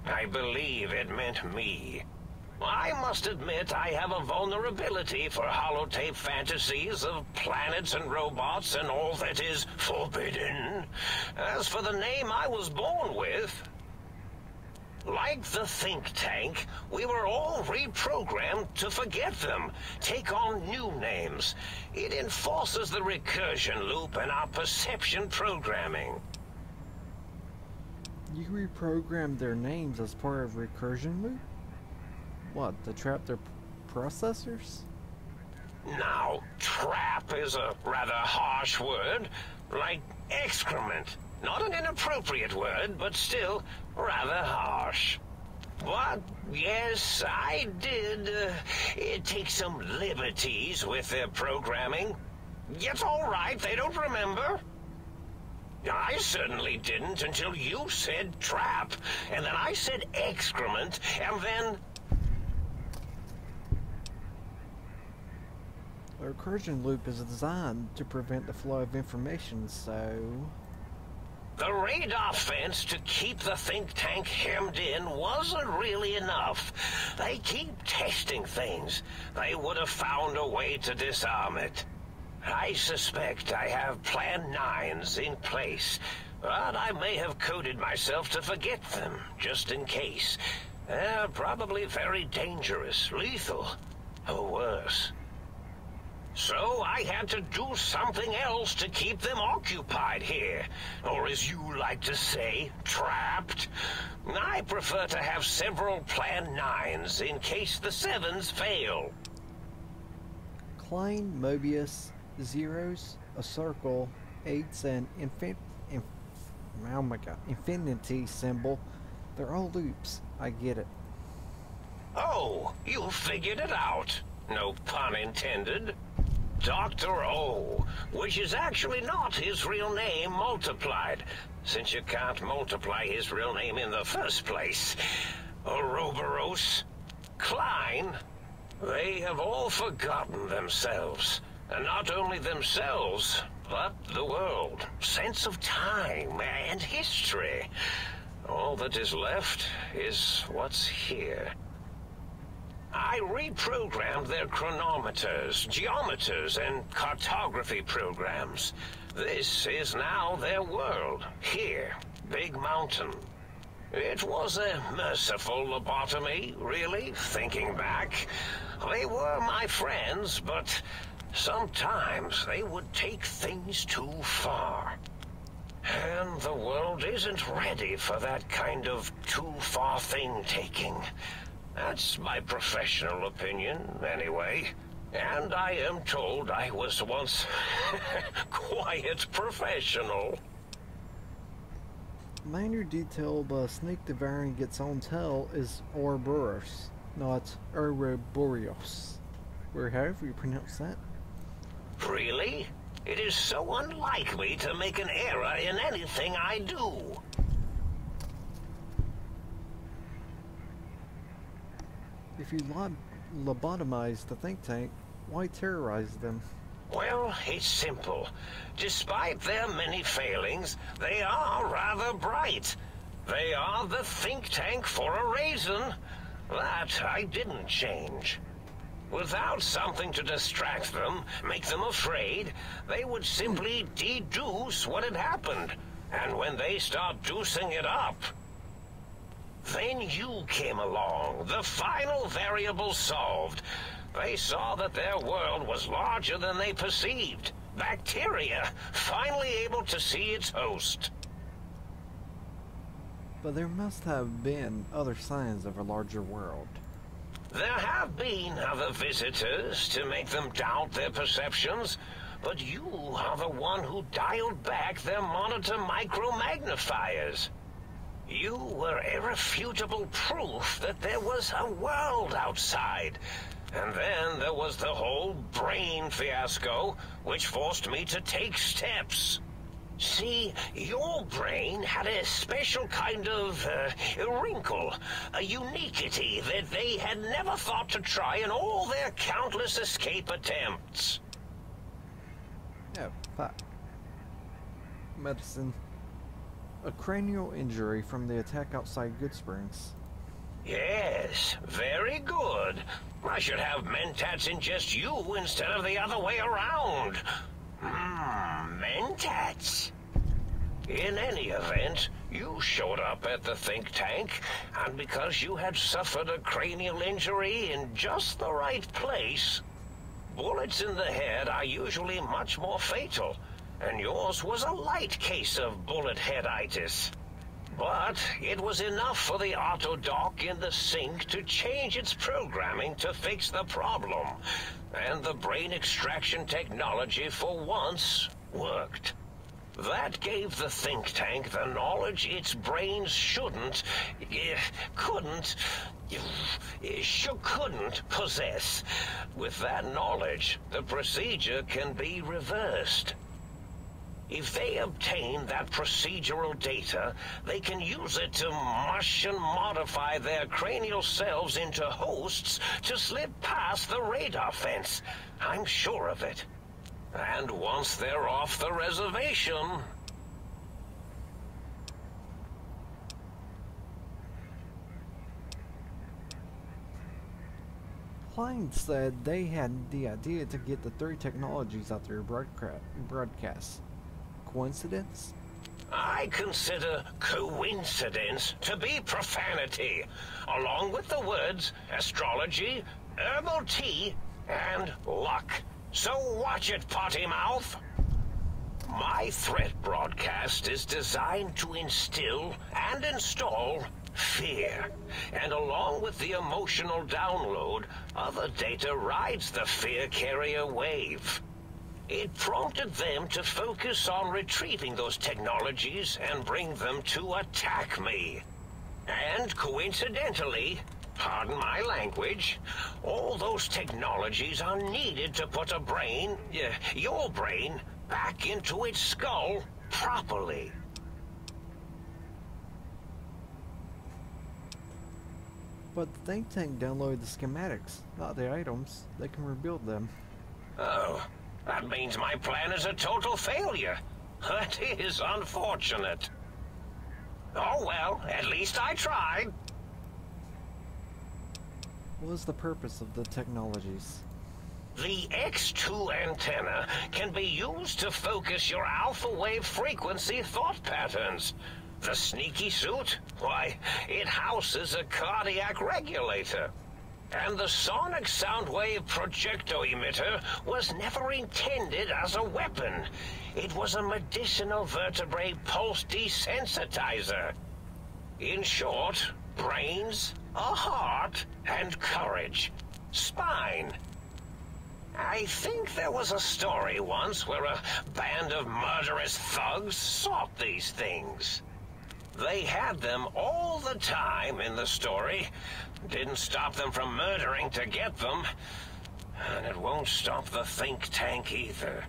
I believe it meant me. I must admit I have a vulnerability for holotape fantasies of planets and robots and all that is forbidden. As for the name I was born with, like the think tank, we were all reprogrammed to forget them, take on new names. It enforces the recursion loop in our perception programming. You reprogrammed their names as part of recursion loop? What, to trap their processors? Now, trap is a rather harsh word, like excrement. Not an inappropriate word, but still rather harsh. But, yes, I did take some liberties with their programming. It's all right, they don't remember. I certainly didn't until you said trap, and then I said excrement, and then... A recursion loop is designed to prevent the flow of information, so... The radar fence to keep the think tank hemmed in wasn't really enough. They keep testing things. They would have found a way to disarm it. I suspect I have Plan 9s in place, but I may have coded myself to forget them, just in case. They're probably very dangerous, lethal, or worse. So I had to do something else to keep them occupied here. Or as you like to say, trapped. I prefer to have several Plan 9s in case the 7s fail. Klein, Mobius, zeros, a circle, 8s, and infinity symbol. They're all loops. I get it. Oh, you figured it out. No pun intended. Dr. O, which is actually not his real name multiplied, since you can't multiply his real name in the first place. Ouroboros, Klein, they have all forgotten themselves. And not only themselves, but the world, sense of time and history. All that is left is what's here. I reprogrammed their chronometers, geometers, and cartography programs. This is now their world, here, Big Mountain. It was a merciful lobotomy, really, thinking back. They were my friends, but sometimes they would take things too far. And the world isn't ready for that kind of too-far thing-taking. That's my professional opinion, anyway. And I am told I was once quite professional. Minor detail, but a snake devouring its own tail is Ouroboros, not Ouroboros. Or however you pronounce that. Really? It is so unlike me to make an error in anything I do. If you lobotomize the think tank, why terrorize them? Well, it's simple. Despite their many failings, they are rather bright. They are the think tank for a reason. That I didn't change. Without something to distract them, make them afraid, they would simply deduce what had happened. And when they start deucing it up, then you came along, the final variable solved. They saw that their world was larger than they perceived. Bacteria, finally able to see its host. But there must have been other signs of a larger world. There have been other visitors to make them doubt their perceptions, but you are the one who dialed back their monitor micro-magnifiers. You were irrefutable proof that there was a world outside. And then there was the whole brain fiasco, which forced me to take steps. See, your brain had a special kind of wrinkle, a uniquity that they had never thought to try in all their countless escape attempts. Oh, fuck. Medicine. A cranial injury from the attack outside Goodsprings. Yes, very good. I should have Mentats ingest you instead of the other way around. Mentats. In any event, you showed up at the think tank, and because you had suffered a cranial injury in just the right place, bullets in the head are usually much more fatal, and yours was a light case of bullet headitis. But it was enough for the autodoc in the sink to change its programming to fix the problem, and the brain extraction technology for once worked. That gave the think tank the knowledge its brains couldn't possess. With that knowledge, the procedure can be reversed. If they obtain that procedural data, they can use it to mush and modify their cranial selves into hosts to slip past the radar fence. I'm sure of it. And once they're off the reservation... plane said they had the idea to get the three technologies out there broadcast. Coincidence? I consider coincidence to be profanity, along with the words astrology, herbal tea, and luck. So watch it, potty mouth. My threat broadcast is designed to instill and install fear, and along with the emotional download, other data rides the fear carrier wave. It prompted them to focus on retrieving those technologies and bring them to attack me. And coincidentally, pardon my language, all those technologies are needed to put a brain, your brain, back into its skull properly. But the think tank downloaded the schematics, not the items. They can rebuild them. Oh, that means my plan is a total failure. That is unfortunate. Oh well, at least I tried. What is the purpose of the technologies? The X2 antenna can be used to focus your alpha wave frequency thought patterns. The sneaky suit? Why, it houses a cardiac regulator. And the sonic sound wave projecto emitter was never intended as a weapon. It was a medicinal vertebrae pulse desensitizer. In short, brains, a heart, and courage. Spine. I think there was a story once where a band of murderous thugs sought these things. They had them all the time in the story. Didn't stop them from murdering to get them. And it won't stop the think tank either.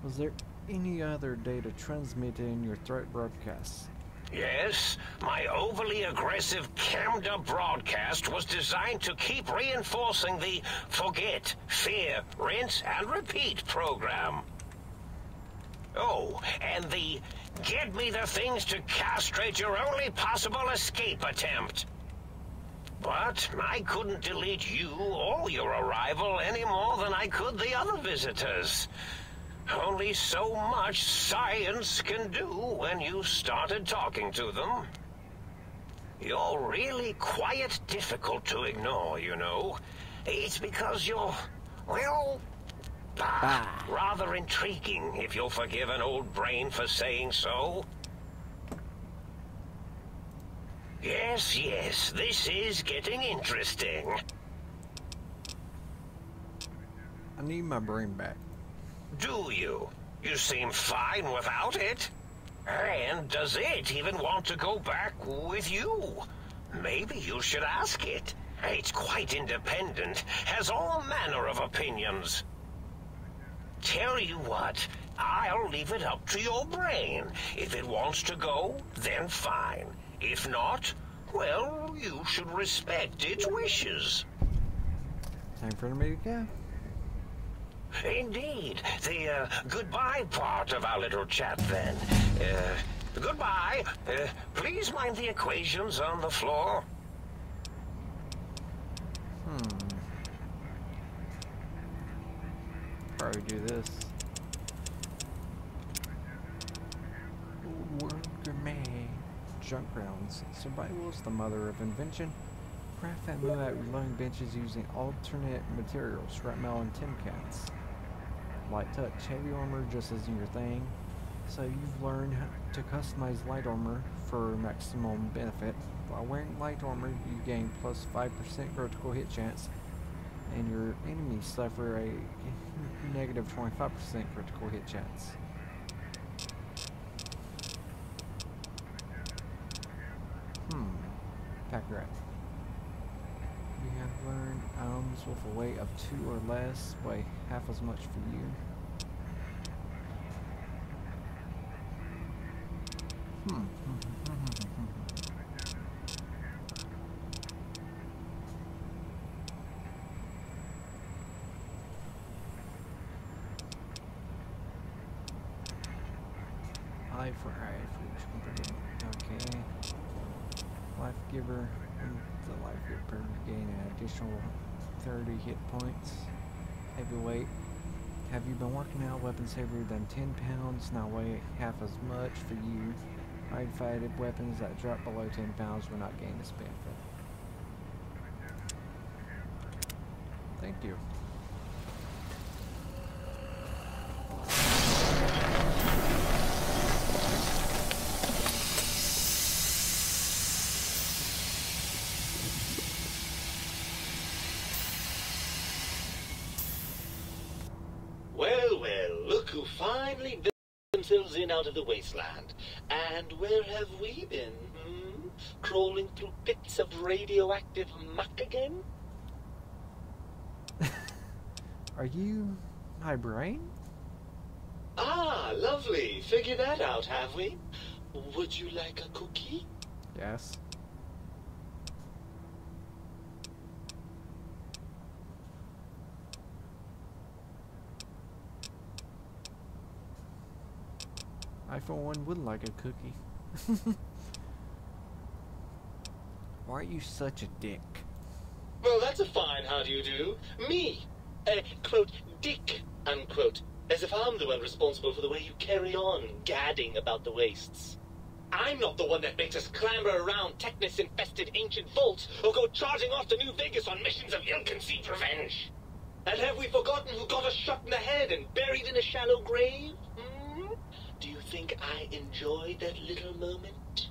Was there any other data transmitted in your threat broadcasts? Yes, my overly aggressive cammed-up broadcast was designed to keep reinforcing the forget, fear, rinse, and repeat program. Oh, and the get me the things to castrate your only possible escape attempt. But I couldn't delete you or your arrival any more than I could the other visitors. Only so much science can do when you started talking to them. You're really quite difficult to ignore, you know. It's because you're, well, rather intriguing, if you'll forgive an old brain for saying so. Yes, yes, this is getting interesting. I need my brain back. Do you? You seem fine without it. And does it even want to go back with you? Maybe you should ask it. It's quite independent, has all manner of opinions. Tell you what, I'll leave it up to your brain. If it wants to go, then fine. If not, well, you should respect its wishes. Time for me to go. Indeed. The goodbye part of our little chat then. Goodbye. Please mind the equations on the floor. Probably do this. World gourmet. Junk grounds. Survival is the mother of invention. Craft and move out reloading benches using alternate materials, scrap metal and tin cans. Light touch, heavy armor just isn't your thing. So you've learned to customize light armor for maximum benefit. While wearing light armor, you gain plus 5% critical hit chance, and your enemies suffer a negative 25% critical hit chance. Pack rat. You have learned items with a weight of 2 or less weigh half as much for you. Eye for eye for each company. Okay. Life giver. The life ripper gain an additional 30 hit points. Heavyweight. Have you been working out? Weapons heavier than 10 pounds, now weigh half as much for you. Modified weapons that drop below 10 pounds will not gain this benefit. Thank you. Well, well, look who finally built themselves in out of the wasteland. And where have we been, hmm? Crawling through pits of radioactive muck again? Are you my brain? Ah, lovely. Figured that out, have we? Would you like a cookie? Yes. I, for one, would like a cookie. Why are you such a dick? Well, that's a fine how do you do. Me, quote, dick, unquote. As if I'm the one responsible for the way you carry on gadding about the wastes. I'm not the one that makes us clamber around Technus-infested ancient vaults or go charging off to New Vegas on missions of ill-conceived revenge. And have we forgotten who got us shot in the head and buried in a shallow grave? Hmm? Do you think I enjoyed that little moment?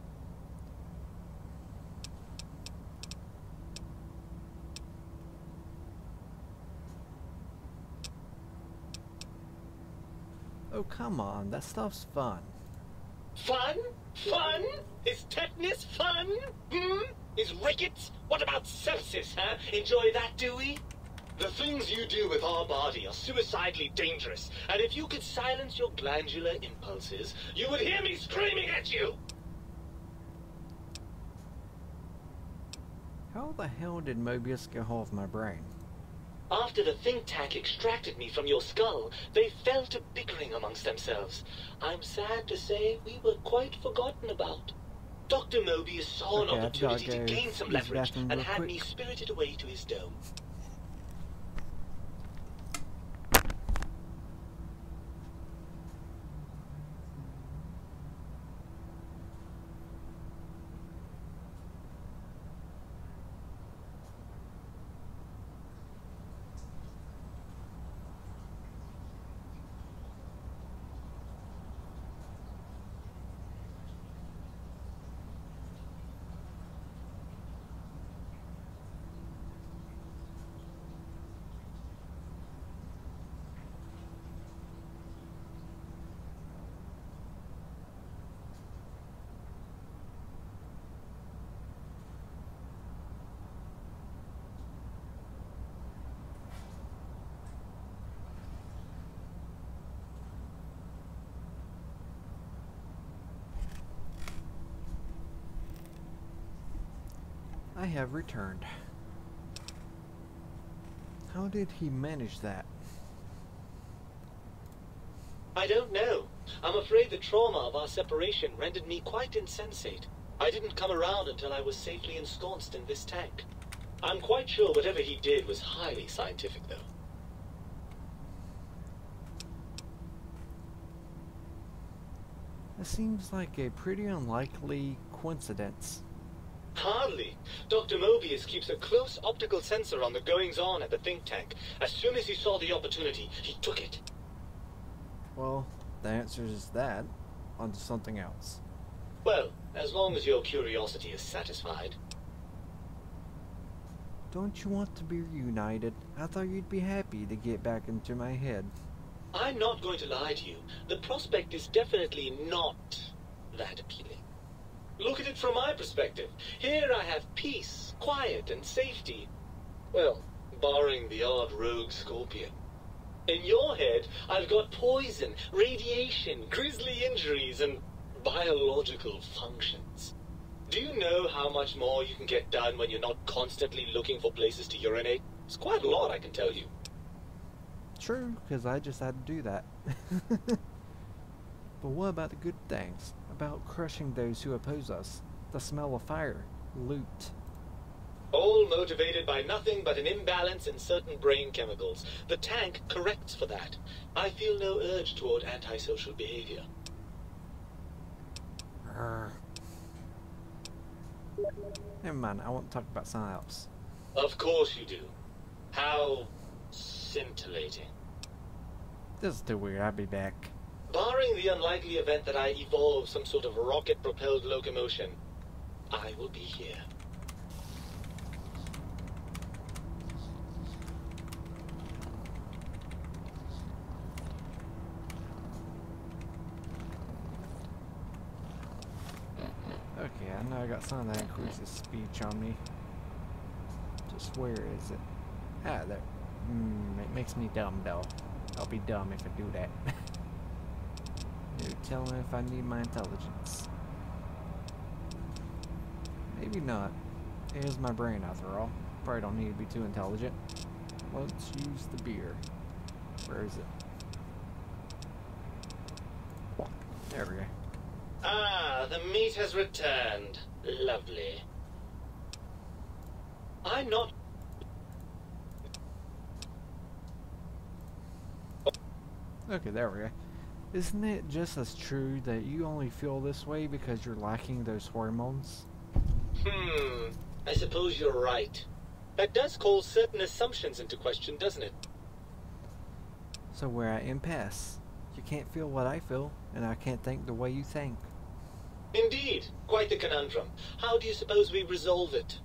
Oh, come on. That stuff's fun. Fun? Fun? Is tetanus fun? Hmm? Is rickets? What about sepsis, huh? Enjoy that, do we? The things you do with our body are suicidally dangerous, and if you could silence your glandular impulses, you would hear me screaming at you! How the hell did Mobius get hold of my brain? After the think tank extracted me from your skull, they fell to bickering amongst themselves. I'm sad to say we were quite forgotten about. Dr. Mobius saw an opportunity to gain some leverage and had me spirited away to his dome. I have returned. How did he manage that? I don't know. I'm afraid the trauma of our separation rendered me quite insensate. I didn't come around until I was safely ensconced in this tank. I'm quite sure whatever he did was highly scientific, though. It seems like a pretty unlikely coincidence. Hardly. Dr. Mobius keeps a close optical sensor on the goings-on at the think tank. As soon as he saw the opportunity, he took it. Well, the answer is that. On to something else. Well, as long as your curiosity is satisfied. Don't you want to be reunited? I thought you'd be happy to get back into my head. I'm not going to lie to you. The prospect is definitely not that appealing. Look at it from my perspective. Here I have peace, quiet, and safety. Well, barring the odd rogue scorpion. In your head, I've got poison, radiation, grisly injuries, and biological functions. Do you know how much more you can get done when you're not constantly looking for places to urinate? It's quite a lot, I can tell you. True, because I just had to do that. But what about the good things? About crushing those who oppose us? The smell of fire, loot, All motivated by nothing but an imbalance in certain brain chemicals. The tank corrects for that. I feel no urge toward antisocial behavior. Never mind, I want to talk about something else. Of course you do. How scintillating. This is too weird, I'll be back. Barring the unlikely event that I evolve some sort of rocket-propelled locomotion, I will be here. Okay, I know I got something that increases speech on me. Just where is it? Ah, there. It makes me dumb though. I'll be dumb if I do that. You tell me if I need my intelligence. Maybe not. It is my brain after all. Probably don't need to be too intelligent. Let's use the beer. Where is it? There we go. Ah, the meat has returned. Lovely. I'm not... Okay, there we go. Isn't it just as true that you only feel this way because you're lacking those hormones? I suppose you're right. That does call certain assumptions into question, doesn't it? So we're at impasse. You can't feel what I feel, and I can't think the way you think. Indeed. Quite the conundrum. How do you suppose we resolve it?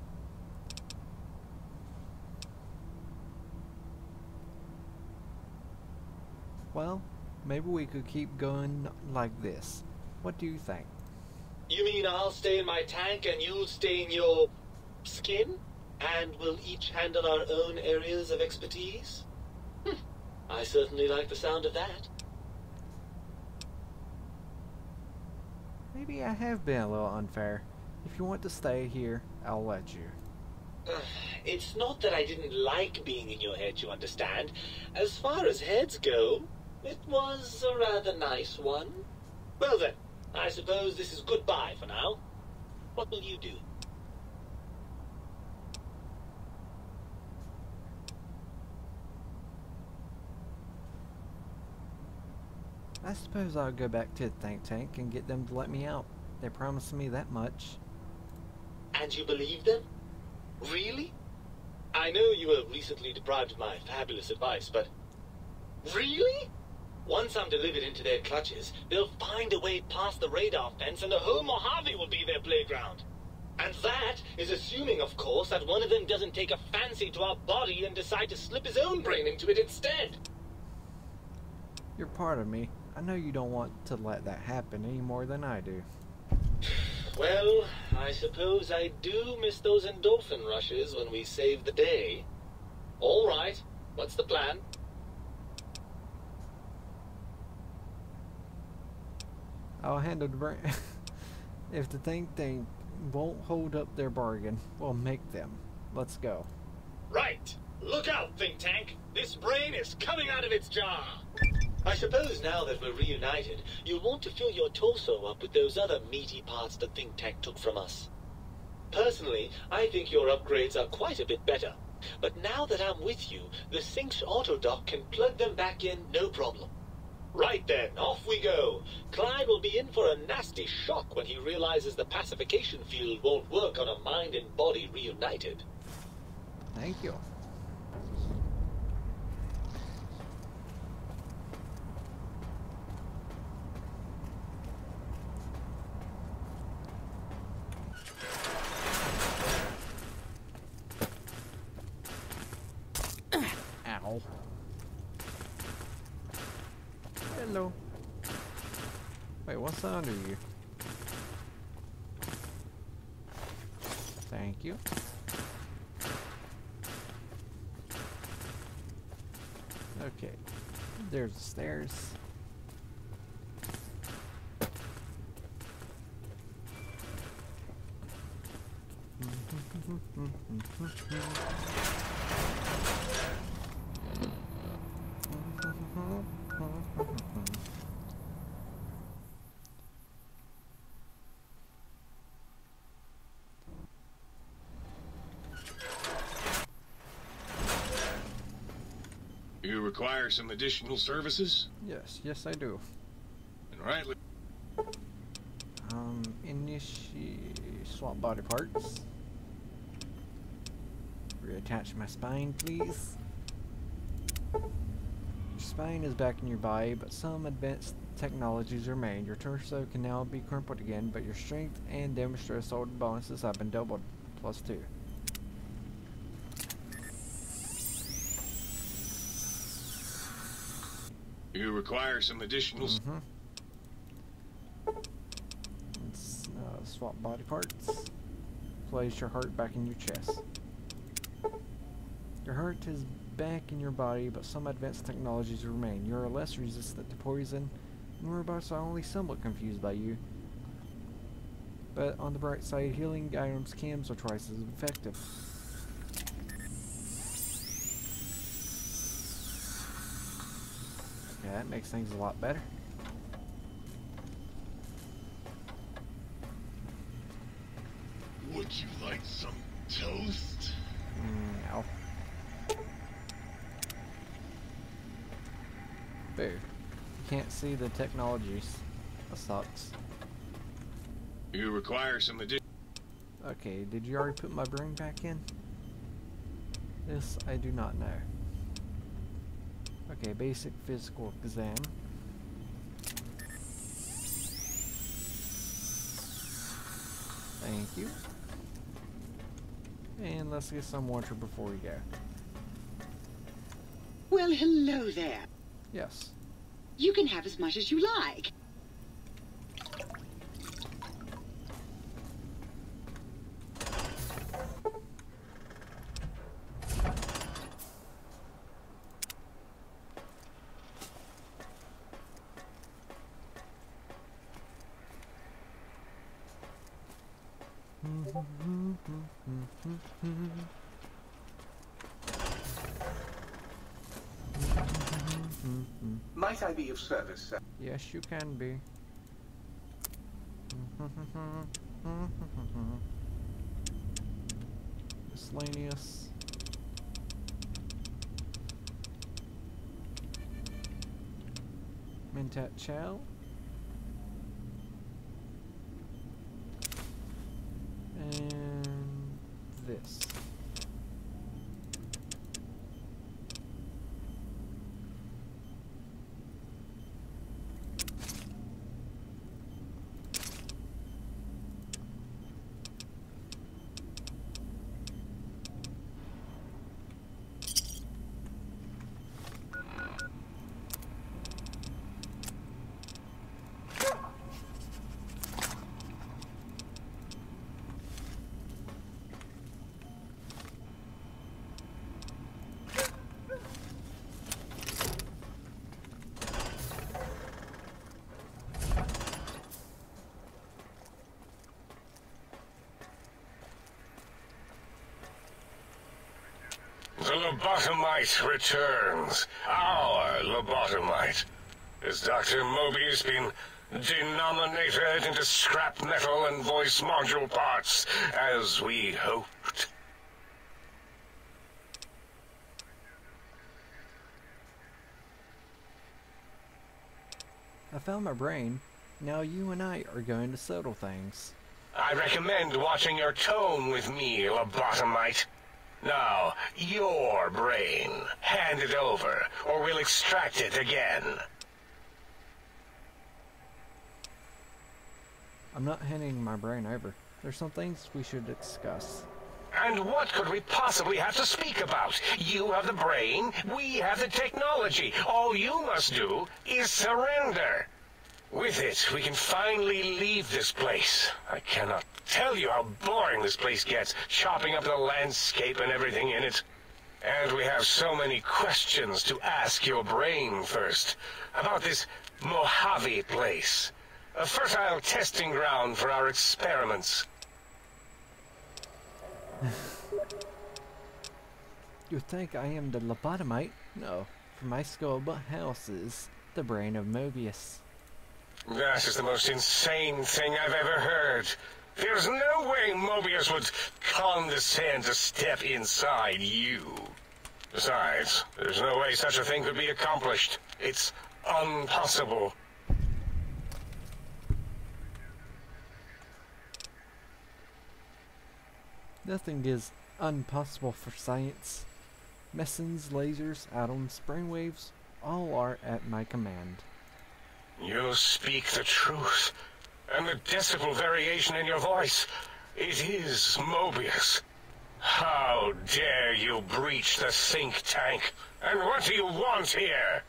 Well, maybe we could keep going like this. What do you think? You mean I'll stay in my tank and you'll stay in your... skin? And we'll each handle our own areas of expertise? I certainly like the sound of that. Maybe I have been a little unfair. If you want to stay here, I'll let you. It's not that I didn't like being in your head, you understand. As far as heads go, it was a rather nice one. Well then, I suppose this is goodbye for now. What will you do? I suppose I'll go back to the think tank and get them to let me out. They promised me that much. And you believe them? Really? I know you were recently deprived of my fabulous advice, but... Really? Once I'm delivered into their clutches, they'll find a way past the radar fence and the whole Mojave will be their playground. And that is assuming, of course, that one of them doesn't take a fancy to our body and decide to slip his own brain into it instead. You're part of me. I know you don't want to let that happen any more than I do. Well, I suppose I do miss those endorphin rushes when we save the day. All right, what's the plan? I'll handle the brain. If the think tank won't hold up their bargain, we'll make them. Let's go. Right. Look out, think tank. This brain is coming out of its jar. I suppose now that we're reunited, you'll want to fill your torso up with those other meaty parts the think tank took from us. Personally, I think your upgrades are quite a bit better. But now that I'm with you, the Sync's autodock can plug them back in no problem. Right then, off we go. Clyde will be in for a nasty shock when he realizes the pacification field won't work on a mind and body reunited. Thank you. Ow. Hello. Wait, what's under you? Thank you. Okay. There's the stairs. require some additional services? Yes I do. And rightly. Initiate swap body parts. Reattach my spine, please. Your spine is back in your body, but some advanced technologies remain. Your torso can now be crumpled again, but your strength and damage through assault bonuses have been doubled, +2. You require some additional... Swap body parts. Place your heart back in your chest. Your heart is back in your body, but some advanced technologies remain. You are less resistant to poison, and robots are only somewhat confused by you. But on the bright side, healing items cams are twice as effective. Yeah, that makes things a lot better. Would you like some toast? No. Boo. You can't see the technologies. That sucks. You require some additional... Okay, did you already put my brain back in? This I do not know. Okay, basic physical exam. Thank you. And let's get some water before we go. Well, hello there. Yes. You can have as much as you like. Might I be of service, sir? Yes, you can be. Miscellaneous. Mentat Chow. And this. The lobotomite returns. Our lobotomite. Has Dr. Mobius been denominated into scrap metal and voice module parts, as we hoped? I found my brain. Now you and I are going to settle things. I recommend watching your tone with me, lobotomite. Now, your brain. Hand it over, or we'll extract it again. I'm not handing my brain over. There's some things we should discuss. And what could we possibly have to speak about? You have the brain, we have the technology. All you must do is surrender. With it, we can finally leave this place. I cannot tell you how boring this place gets, chopping up the landscape and everything in it. And we have so many questions to ask your brain first. About this Mojave place. A fertile testing ground for our experiments. You think I am the lobotomite? No. For my skull but houses the brain of Mobius. That is the most insane thing I've ever heard. There's no way Mobius would condescend to step inside you. Besides, there's no way such a thing could be accomplished. It's impossible. Nothing is impossible for science. Mesons, lasers, atoms, brainwaves, all are at my command. You speak the truth. And the decibel variation in your voice, it is Mobius. How dare you breach the think tank? And what do you want here?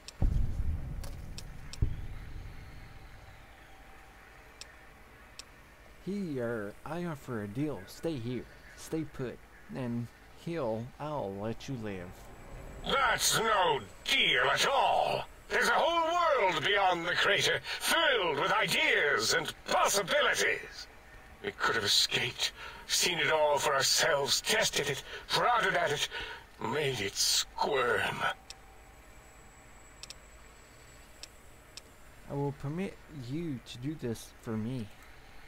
I offer a deal. Stay here. Stay put. And I'll let you live. That's no deal at all. There's a whole world beyond the crater, filled with ideas and possibilities. We could have escaped, seen it all for ourselves, tested it, prodded at it, made it squirm. I will permit you to do this for me.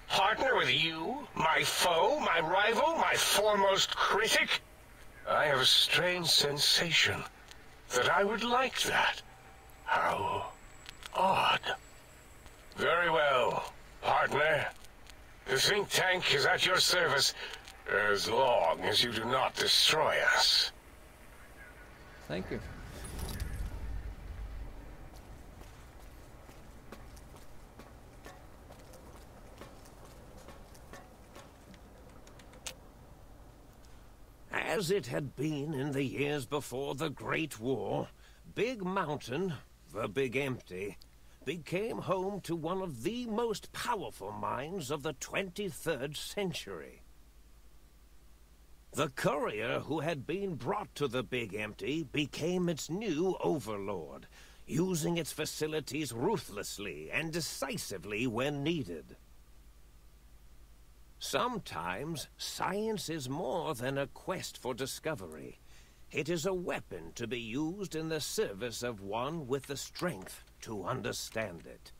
Partner with you? My foe? My rival? My foremost critic? I have a strange sensation that I would like that. How odd. Very well, partner. The think tank is at your service as long as you do not destroy us. Thank you. As it had been in the years before the Great War, Big Mountain, the Big Empty, became home to one of the most powerful minds of the 23rd century. The courier who had been brought to the Big Empty became its new overlord, using its facilities ruthlessly and decisively when needed. Sometimes, science is more than a quest for discovery. It is a weapon to be used in the service of one with the strength to understand it.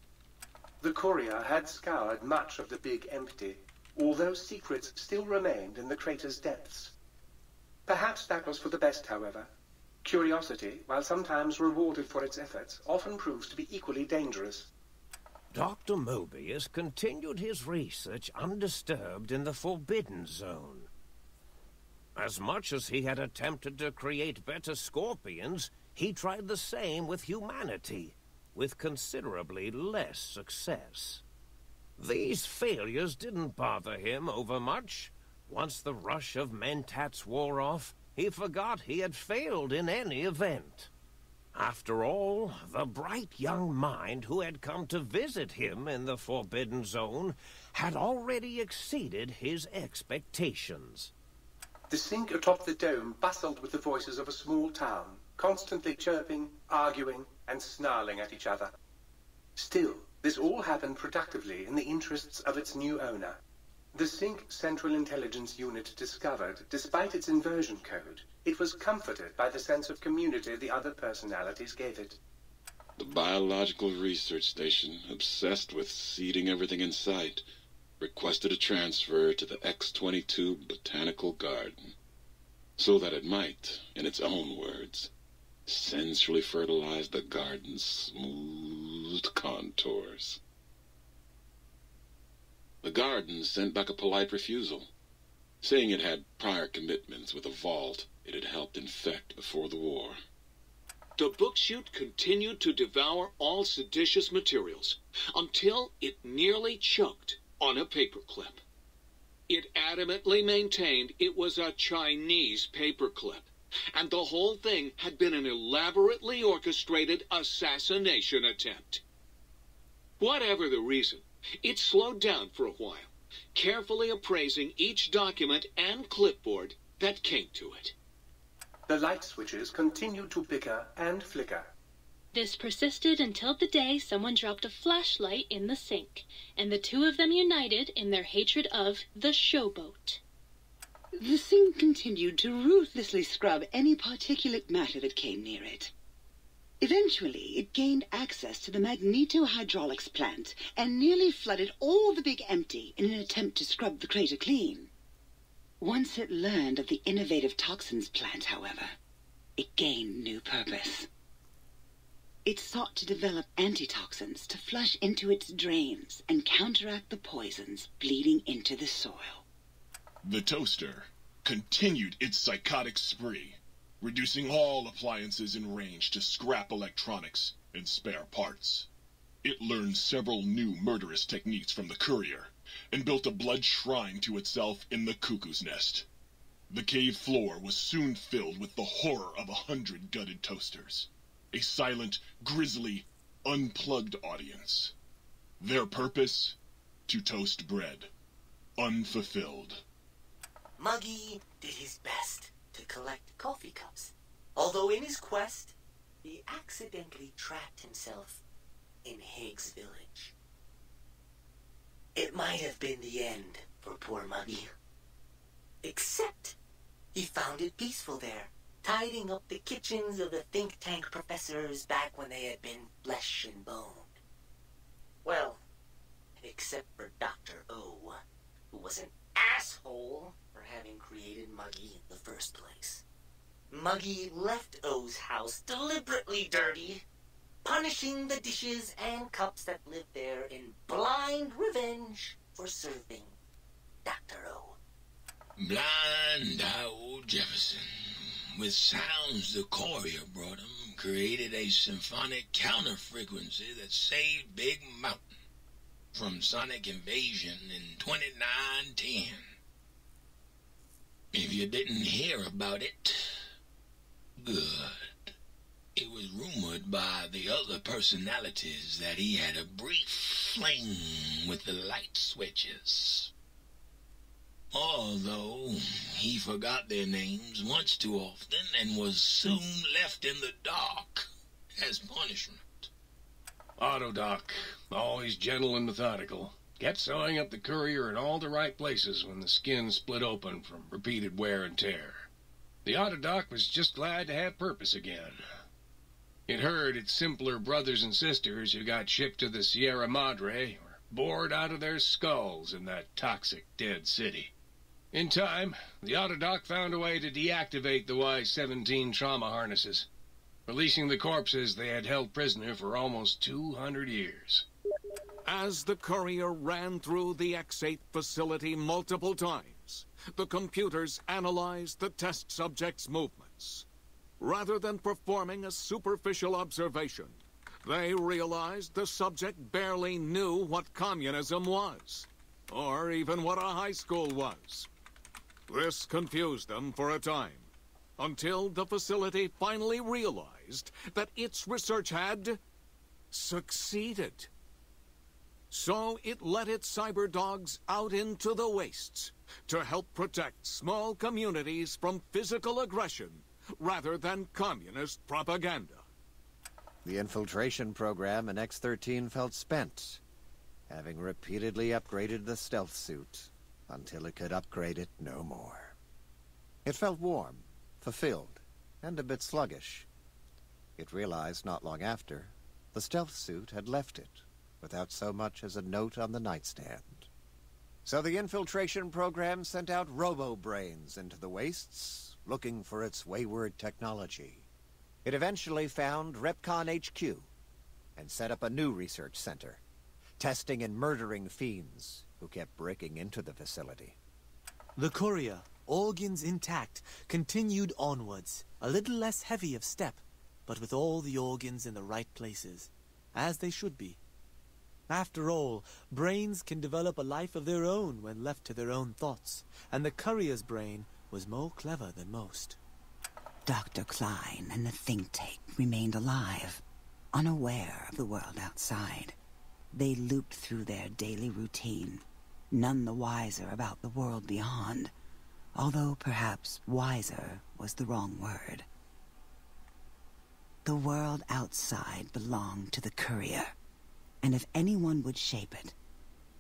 The courier had scoured much of the Big Empty, although secrets still remained in the crater's depths. Perhaps that was for the best, however. Curiosity, while sometimes rewarded for its efforts, often proves to be equally dangerous. Dr. Mobius continued his research undisturbed in the Forbidden Zone. As much as he had attempted to create better scorpions, he tried the same with humanity, with considerably less success. These failures didn't bother him overmuch. Once the rush of mentats wore off, he forgot he had failed in any event. After all, the bright young mind who had come to visit him in the Forbidden Zone had already exceeded his expectations. The sink atop the dome bustled with the voices of a small town, constantly chirping, arguing, and snarling at each other. Still, this all happened productively in the interests of its new owner. The Sync Central Intelligence Unit discovered, despite its inversion code, it was comforted by the sense of community the other personalities gave it. The Biological Research Station, obsessed with seeding everything in sight, requested a transfer to the X-22 Botanical Garden, so that it might, in its own words, sensually fertilize the garden's smooth contours. The garden sent back a polite refusal, saying it had prior commitments with a vault it had helped infect before the war. The book chute continued to devour all seditious materials until it nearly choked on a paperclip. It adamantly maintained it was a Chinese paperclip, and the whole thing had been an elaborately orchestrated assassination attempt. Whatever the reason, it slowed down for a while, carefully appraising each document and clipboard that came to it. The light switches continued to bicker and flicker. This persisted until the day someone dropped a flashlight in the sink, and the two of them united in their hatred of the showboat. The sink continued to ruthlessly scrub any particulate matter that came near it. Eventually, it gained access to the magneto-hydraulics plant and nearly flooded all the Big Empty in an attempt to scrub the crater clean. Once it learned of the innovative toxins plant, however, it gained new purpose. It sought to develop antitoxins to flush into its drains and counteract the poisons bleeding into the soil. The toaster continued its psychotic spree, reducing all appliances in range to scrap electronics and spare parts. It learned several new murderous techniques from the courier, and built a blood shrine to itself in the cuckoo's nest. The cave floor was soon filled with the horror of 100 gutted toasters. A silent, grisly, unplugged audience. Their purpose? To toast bread. Unfulfilled. Muggy did his best to collect coffee cups, although in his quest, he accidentally trapped himself in Higgs Village. It might have been the end for poor Muggy. Except he found it peaceful there, tidying up the kitchens of the think tank professors back when they had been flesh and bone. Well, except for Dr. O, who was an asshole for having created Muggy in the first place. Muggy left O's house deliberately dirty, punishing the dishes and cups that lived there in blind revenge for serving Dr. O. Blind old Jefferson, with sounds the courier brought him, created a symphonic counter-frequency that saved Big Mountain from sonic invasion in 2910. If you didn't hear about it, good. It was rumored by the other personalities that he had a brief fling with the light switches. Although he forgot their names once too often and was soon left in the dark as punishment. Autodoc, always gentle and methodical, kept sewing up the courier in all the right places when the skin split open from repeated wear and tear. The Autodoc was just glad to have purpose again. It heard its simpler brothers and sisters who got shipped to the Sierra Madre were bored out of their skulls in that toxic, dead city. In time, the Autodoc found a way to deactivate the Y-17 trauma harnesses, releasing the corpses they had held prisoner for almost 200 years. As the courier ran through the X-8 facility multiple times, the computers analyzed the test subject's movements. Rather than performing a superficial observation, they realized the subject barely knew what communism was, or even what a high school was. This confused them for a time, until the facility finally realized that its research had succeeded. So it let its cyber dogs out into the wastes to help protect small communities from physical aggression rather than communist propaganda. The infiltration program in X-13 felt spent, having repeatedly upgraded the stealth suit until it could upgrade it no more. It felt warm, fulfilled, and a bit sluggish. It realized not long after the stealth suit had left it without so much as a note on the nightstand. So the infiltration program sent out robo-brains into the wastes, looking for its wayward technology. It eventually found Repcon HQ and set up a new research center, testing and murdering fiends who kept breaking into the facility. The courier, organs intact, continued onwards, a little less heavy of step, but with all the organs in the right places, as they should be. After all, brains can develop a life of their own when left to their own thoughts, and the courier's brain was more clever than most. Dr. Klein and the think tank remained alive, unaware of the world outside. They looped through their daily routine, none the wiser about the world beyond, although perhaps wiser was the wrong word. The world outside belonged to the courier, and if anyone would shape it,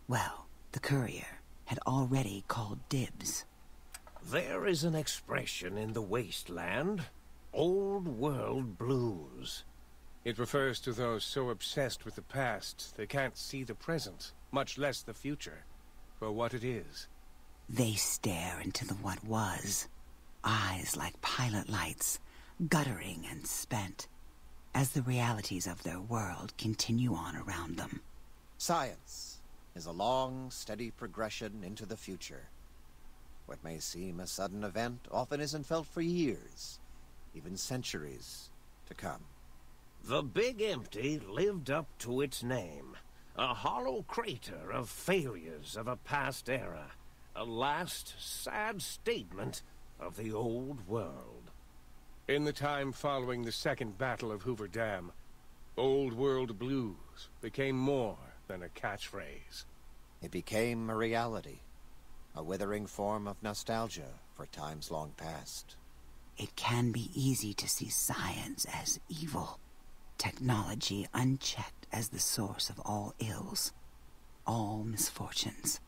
well, the courier had already called dibs. There is an expression in the wasteland, old world blues. It refers to those so obsessed with the past they can't see the present, much less the future, for what it is. They stare into the what was, eyes like pilot lights, guttering and spent, as the realities of their world continue on around them. Science is a long, steady progression into the future. What may seem a sudden event often isn't felt for years, even centuries to come. The Big Empty lived up to its name. A hollow crater of failures of a past era. A last, sad statement of the old world. In the time following the Second Battle of Hoover Dam, Old World blues became more than a catchphrase. It became a reality, a withering form of nostalgia for times long past. It can be easy to see science as evil, technology unchecked as the source of all ills, all misfortunes.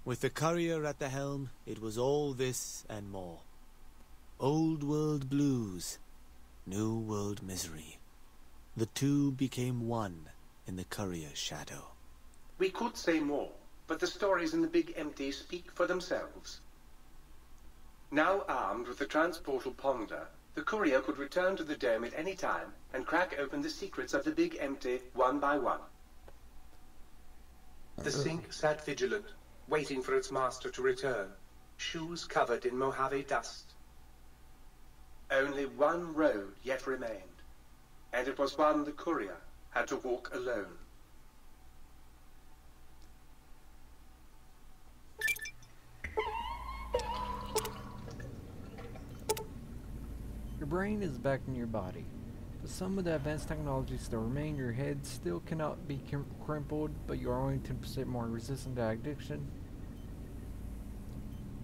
With the courier at the helm, it was all this and more. Old world blues, new world misery. The two became one in the courier's shadow. We could say more, but the stories in the Big Empty speak for themselves. Now armed with the transportal ponder, the courier could return to the dome at any time and crack open the secrets of the Big Empty one by one. The sink sat vigilant, waiting for its master to return, shoes covered in Mojave dust. Only one road yet remained, and it was one the courier had to walk alone. Your brain is back in your body, but some of the advanced technologies still remain. Your head still cannot be crumpled, but you are only 10% more resistant to addiction.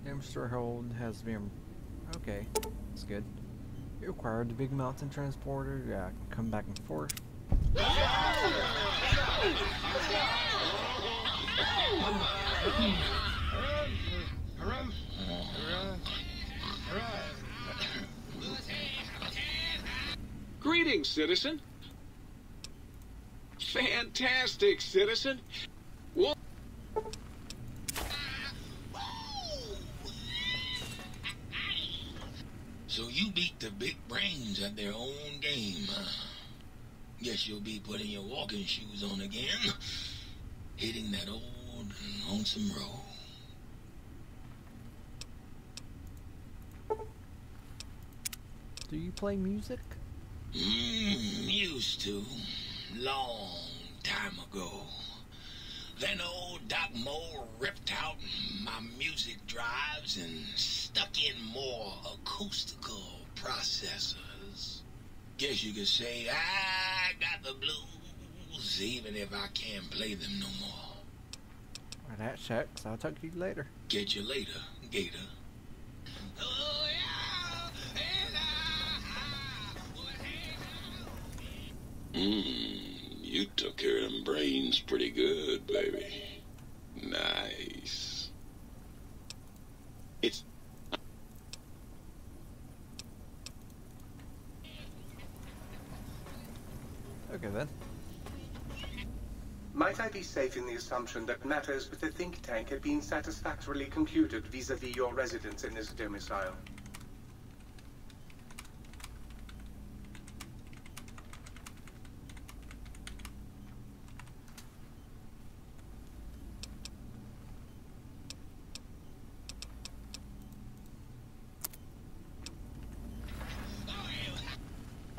Hamster hold has been... okay, that's good. You acquired the big mountain transporter, yeah, come back and forth. Greetings, citizen. Fantastic, citizen. What? So you beat the big brains at their own game, huh? Guess you'll be putting your walking shoes on again, hitting that old lonesome road. Do you play music? Used to. Long time ago. Then old Doc Moe ripped out my music drives and stuck in more acoustical processors. Guess you could say I got the blues, even if I can't play them no more. Well, that sucks. I'll talk to you later. Catch you later, Gator. You took care of them brains pretty good, baby. Nice. It's... okay then. Might I be safe in the assumption that matters with the think tank had been satisfactorily concluded vis-à-vis your residence in this domicile?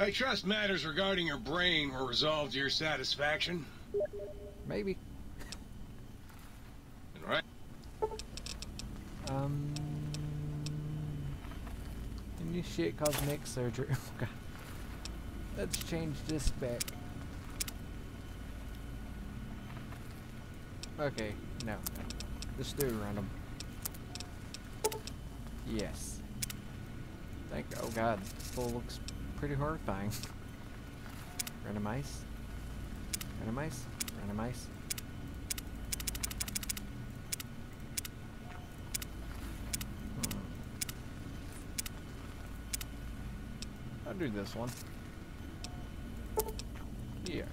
I trust matters regarding your brain were resolved to your satisfaction. Maybe. All right. Initiate cosmetic surgery. Oh god. Let's change this back. Okay, no. Let's do it random. Yes. Oh god, this still looks pretty horrifying. Randomize. Randomize. Randomize. I'll do this one. Yes.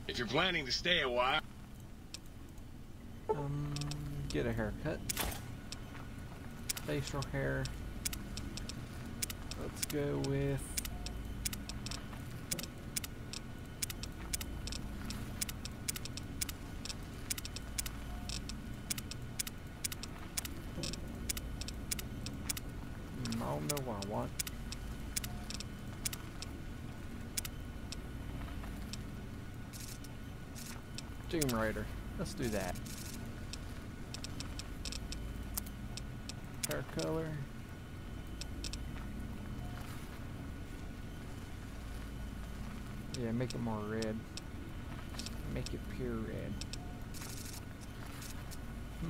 If you're planning to stay a while... Get a haircut. Facial hair. Let's go with I don't know what I want. Doom Rider. Let's do that. Hair color. Yeah, make it more red. Make it pure red.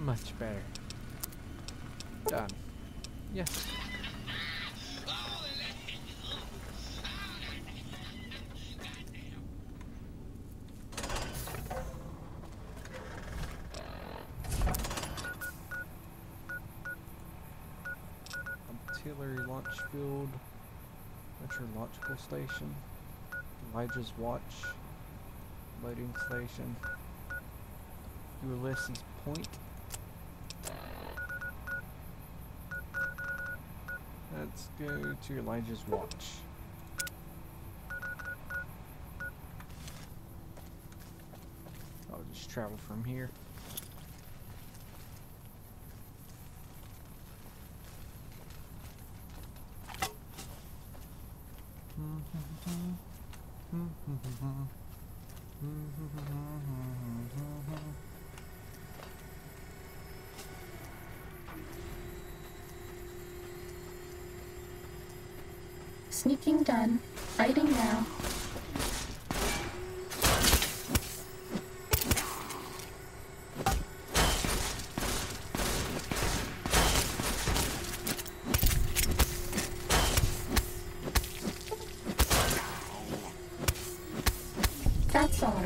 Much better. Done. Yes. Artillery launch field. Meteorological station. Elijah's watch. Loading station. Ulysses Point. Let's go to Elijah's watch. I'll just travel from here. Sneaking done. Fighting now. That's all.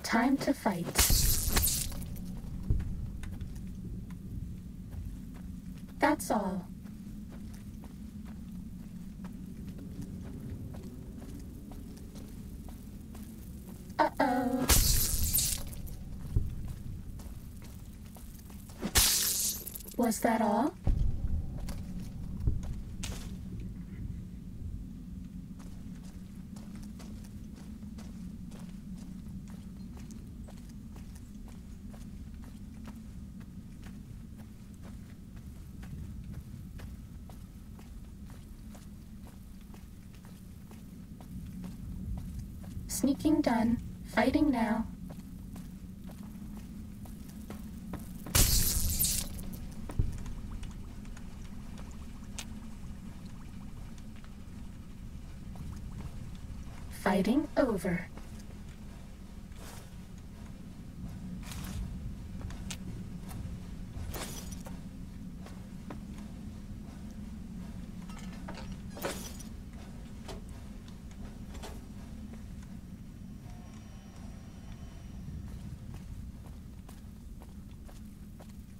Time to fight. That's all. Uh-oh. Was that all? Sneaking done. Fighting now. Fighting over.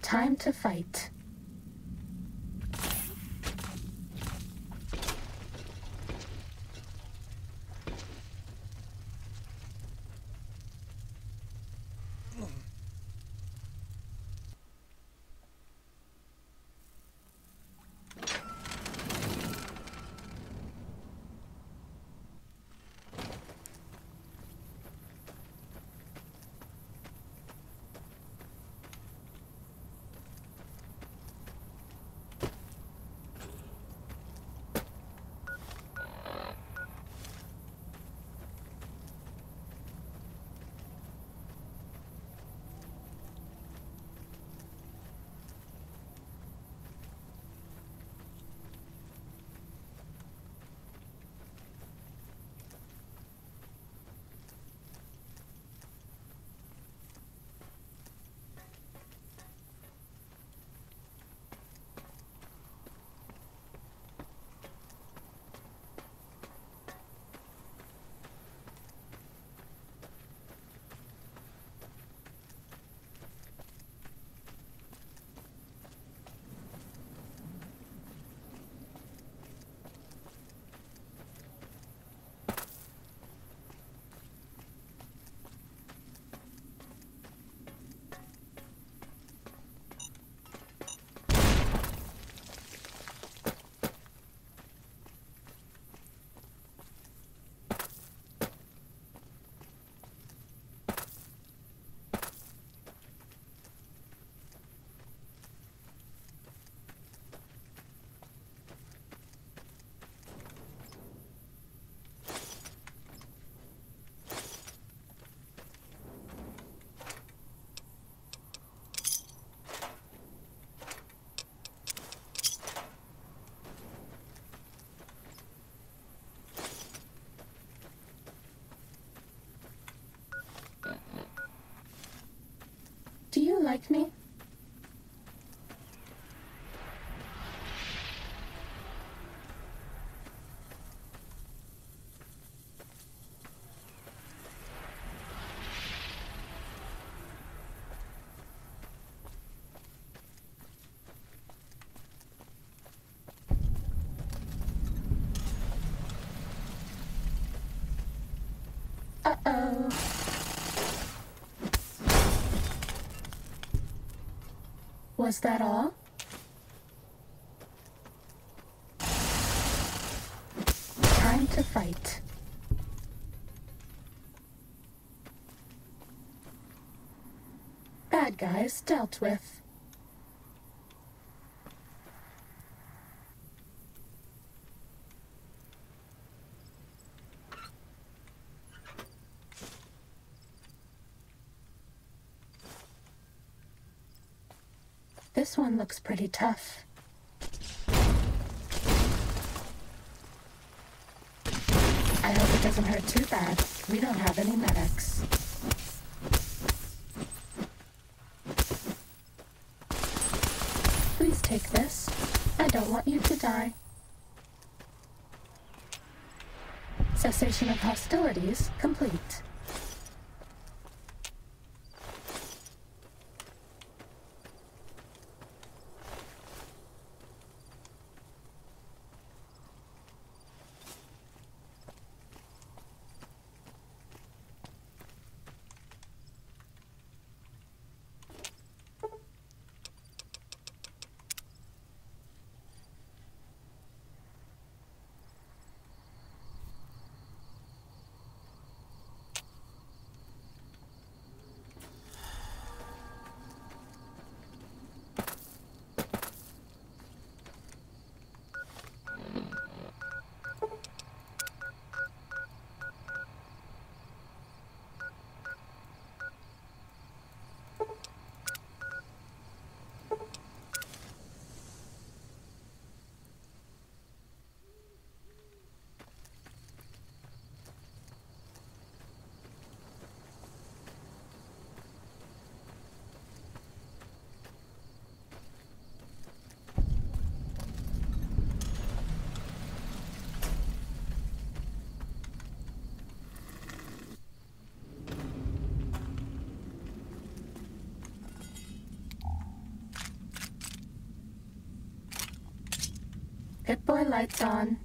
Time to fight. Do you like me? Uh-oh. Was that all? Time to fight. Bad guys dealt with. This one looks pretty tough. I hope it doesn't hurt too bad. We don't have any medics. Please take this. I don't want you to die. Cessation of hostilities complete. Deploy lights on.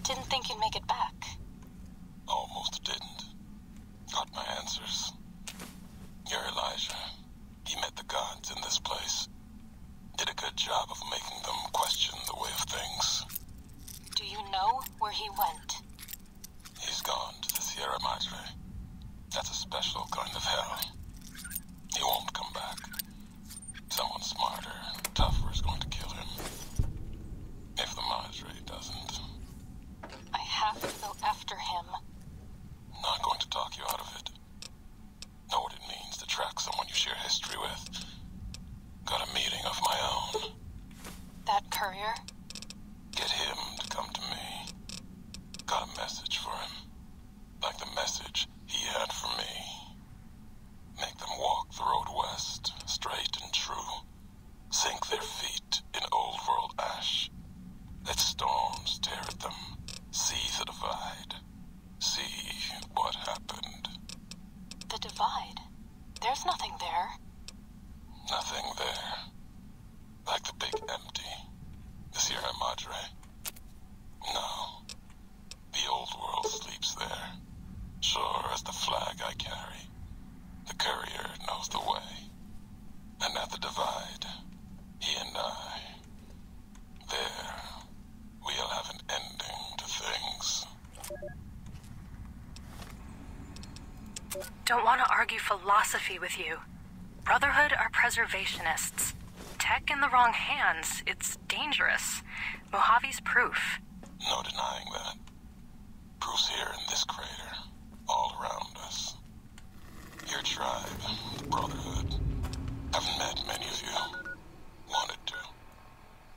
Didn't think you'd make it back. Almost didn't. Got my answers. You're Elijah. He met the gods in this place. Did a good job of making them question the way of things. Do you know where he went? He's gone to the Sierra Madre. That's a special kind of hell. He won't come back. Someone smarter, tougher is going to kill him. If the Madre doesn't. I have to go after him. Not going to talk you out of it. Know what it means to track someone you share history with. Got a meeting of my own. That courier? Get him to come to me. Got a message for him. Like the message he had for me. Make them walk the road west, straight and true. Sink their feet in old world ash. Let storms tear at them. See the divide. See what happened. The divide? There's nothing there. Nothing there. Like the big empty. The Sierra Madre. No. The old world sleeps there. Sure as the flag I carry. The courier knows the way. And at the divide, he and I, there, we'll have an ending to things. Don't want to argue philosophy with you. Brotherhood are preservationists. Tech in the wrong hands, it's dangerous. Mojave's proof. No denying that. Proof's here in this crater, all around us. Your tribe, the Brotherhood, haven't met many of you. Wanted to.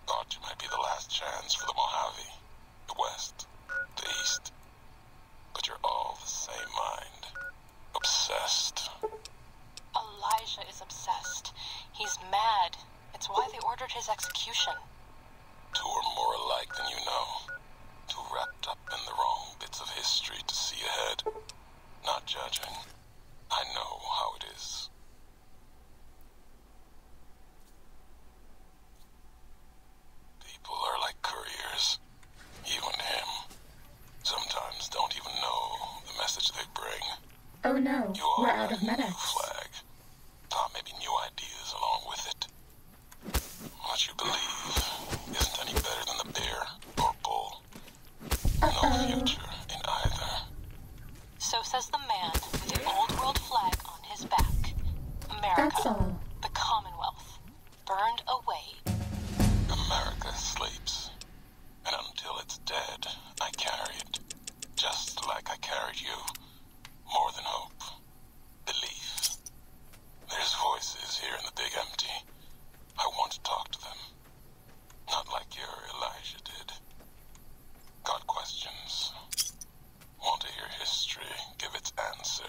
Thought you might be the last chance for the Mojave, the West, the East. But you're all the same mind. Obsessed. Elijah is obsessed. He's mad. It's why they ordered his execution. Two are more alike than you know. Too wrapped up in the wrong bits of history to see ahead. Not judging. I know how it is. People are like couriers. You and him. Sometimes don't even know the message they bring. Oh no, You all we're out of have a new medics. flag. Thought maybe new ideas along with it. What you believe isn't any better than the bear or bull. No future in either. So says the man with the old world flag on his back. America, That's all. the Commonwealth, burned away. America sleeps. And until it's dead, I carry it. Just like I carried you. More than hope. Belief. There's voices here in the big empty. I want to talk to them. Not like your Elijah did. Got questions. Want to hear history give its answer.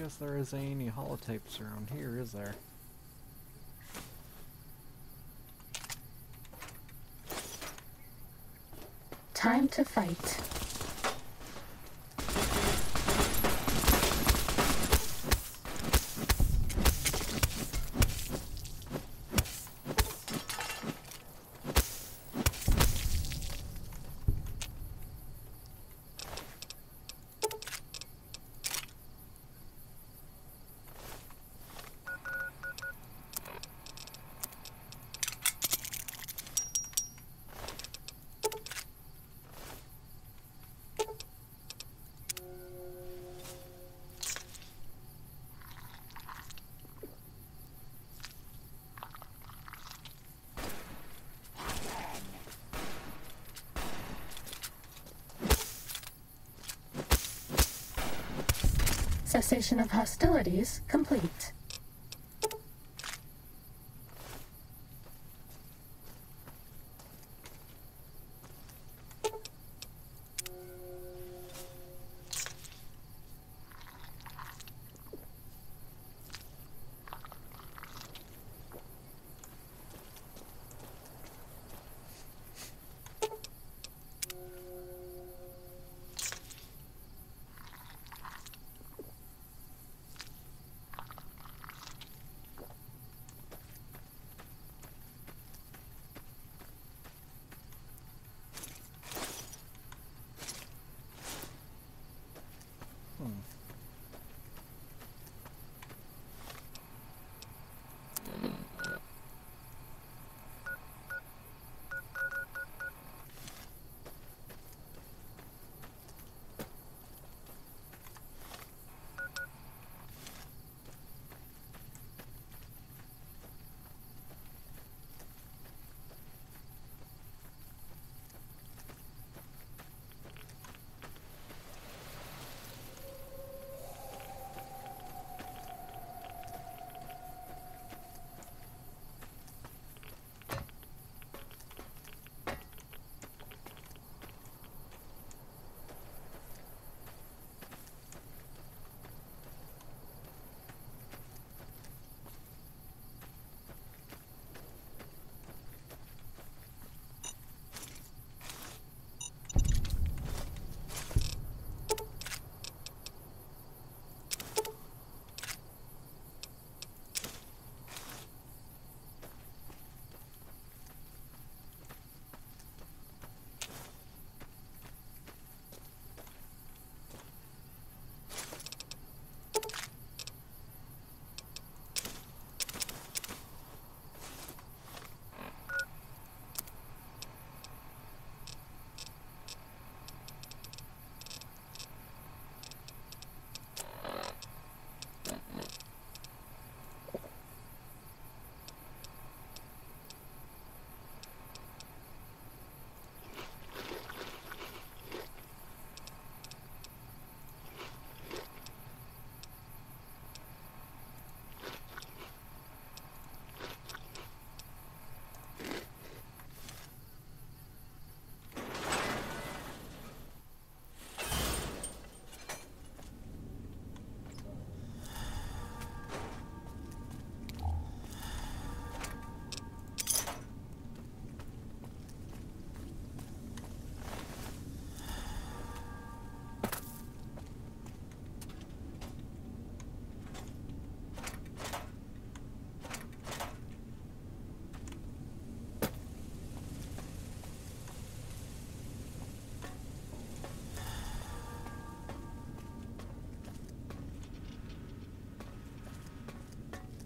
guess there isn't any holotapes around here, is there? Time to fight. Cessation of hostilities complete.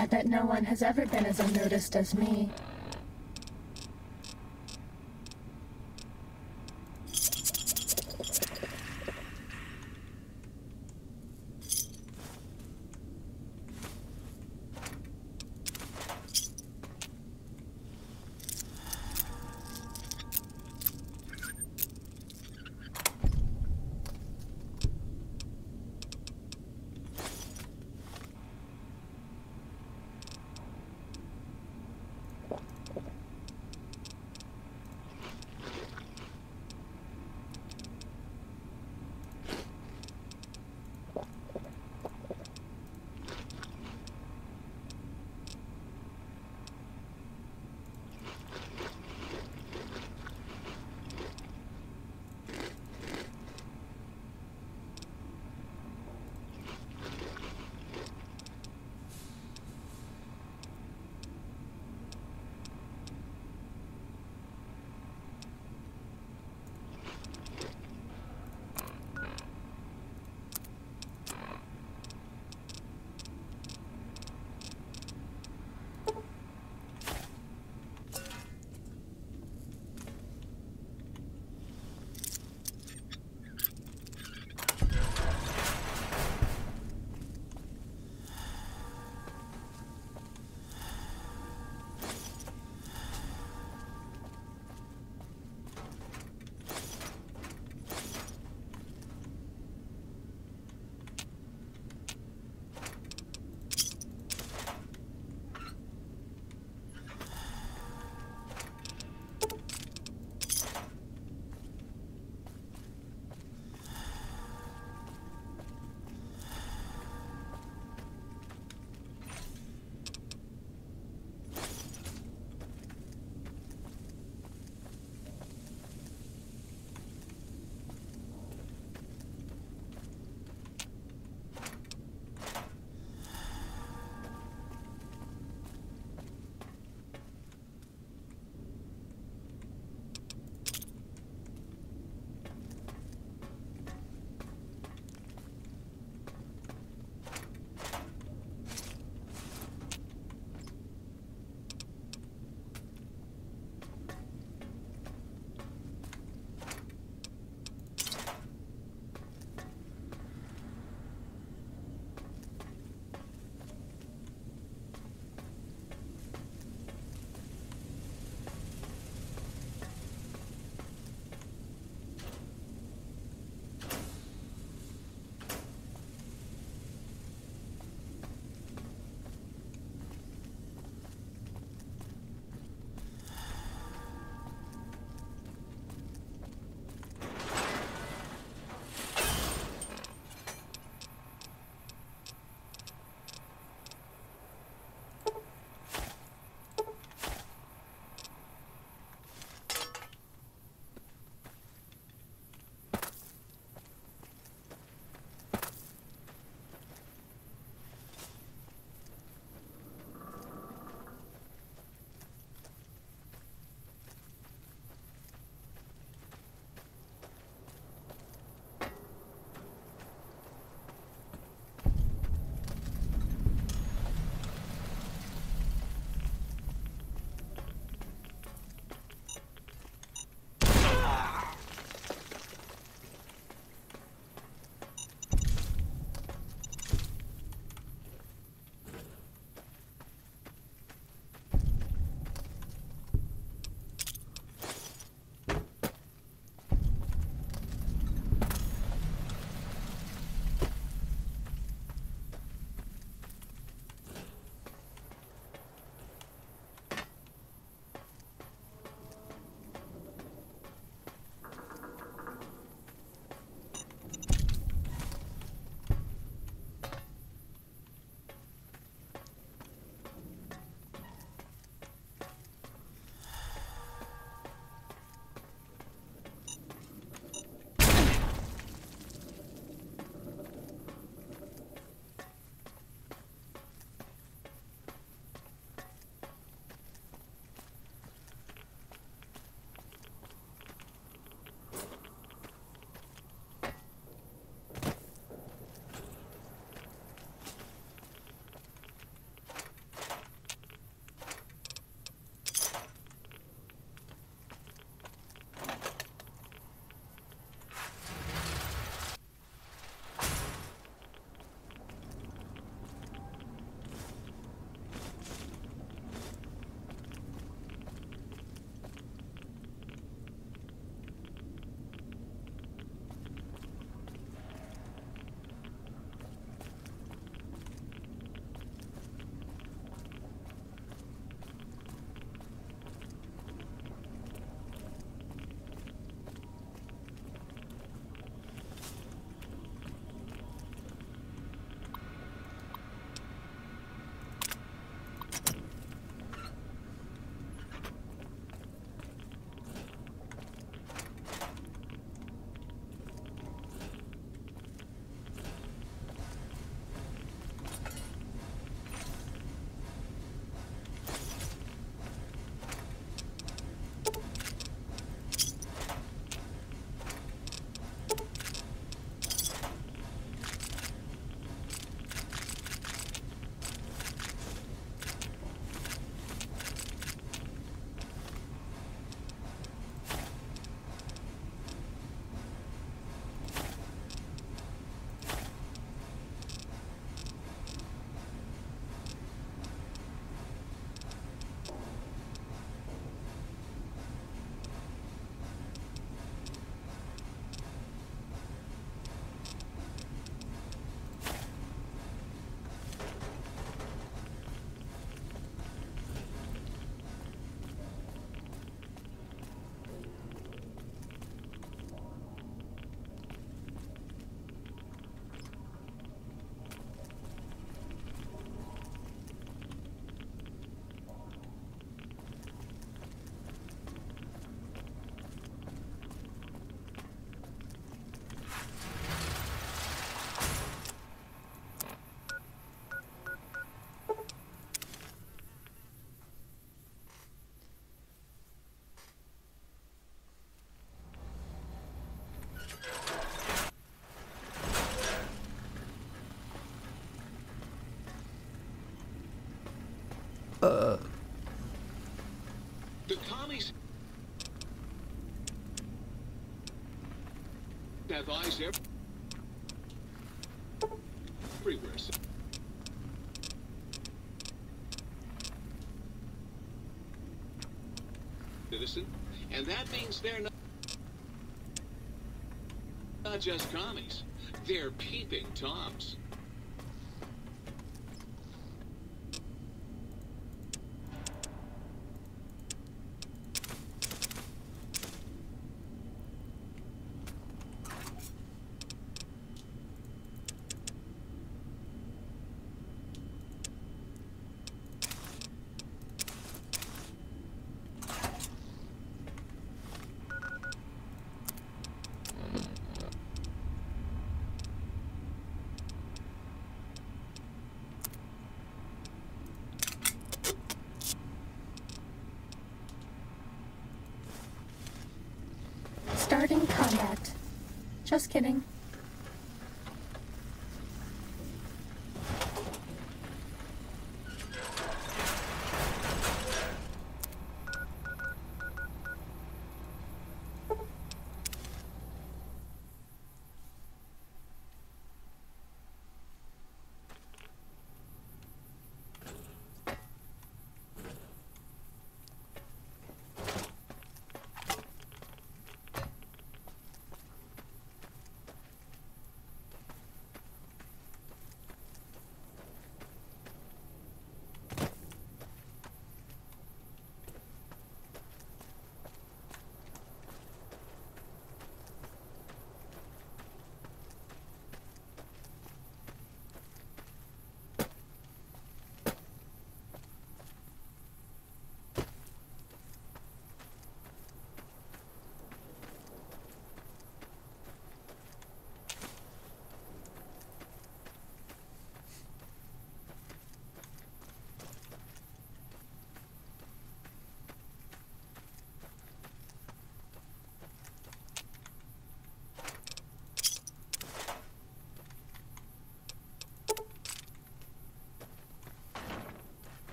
I bet no one has ever been as unnoticed as me. The commies have eyes everywhere. Citizen, and that means they're not just commies. They're peeping Toms. Starting combat. Just kidding.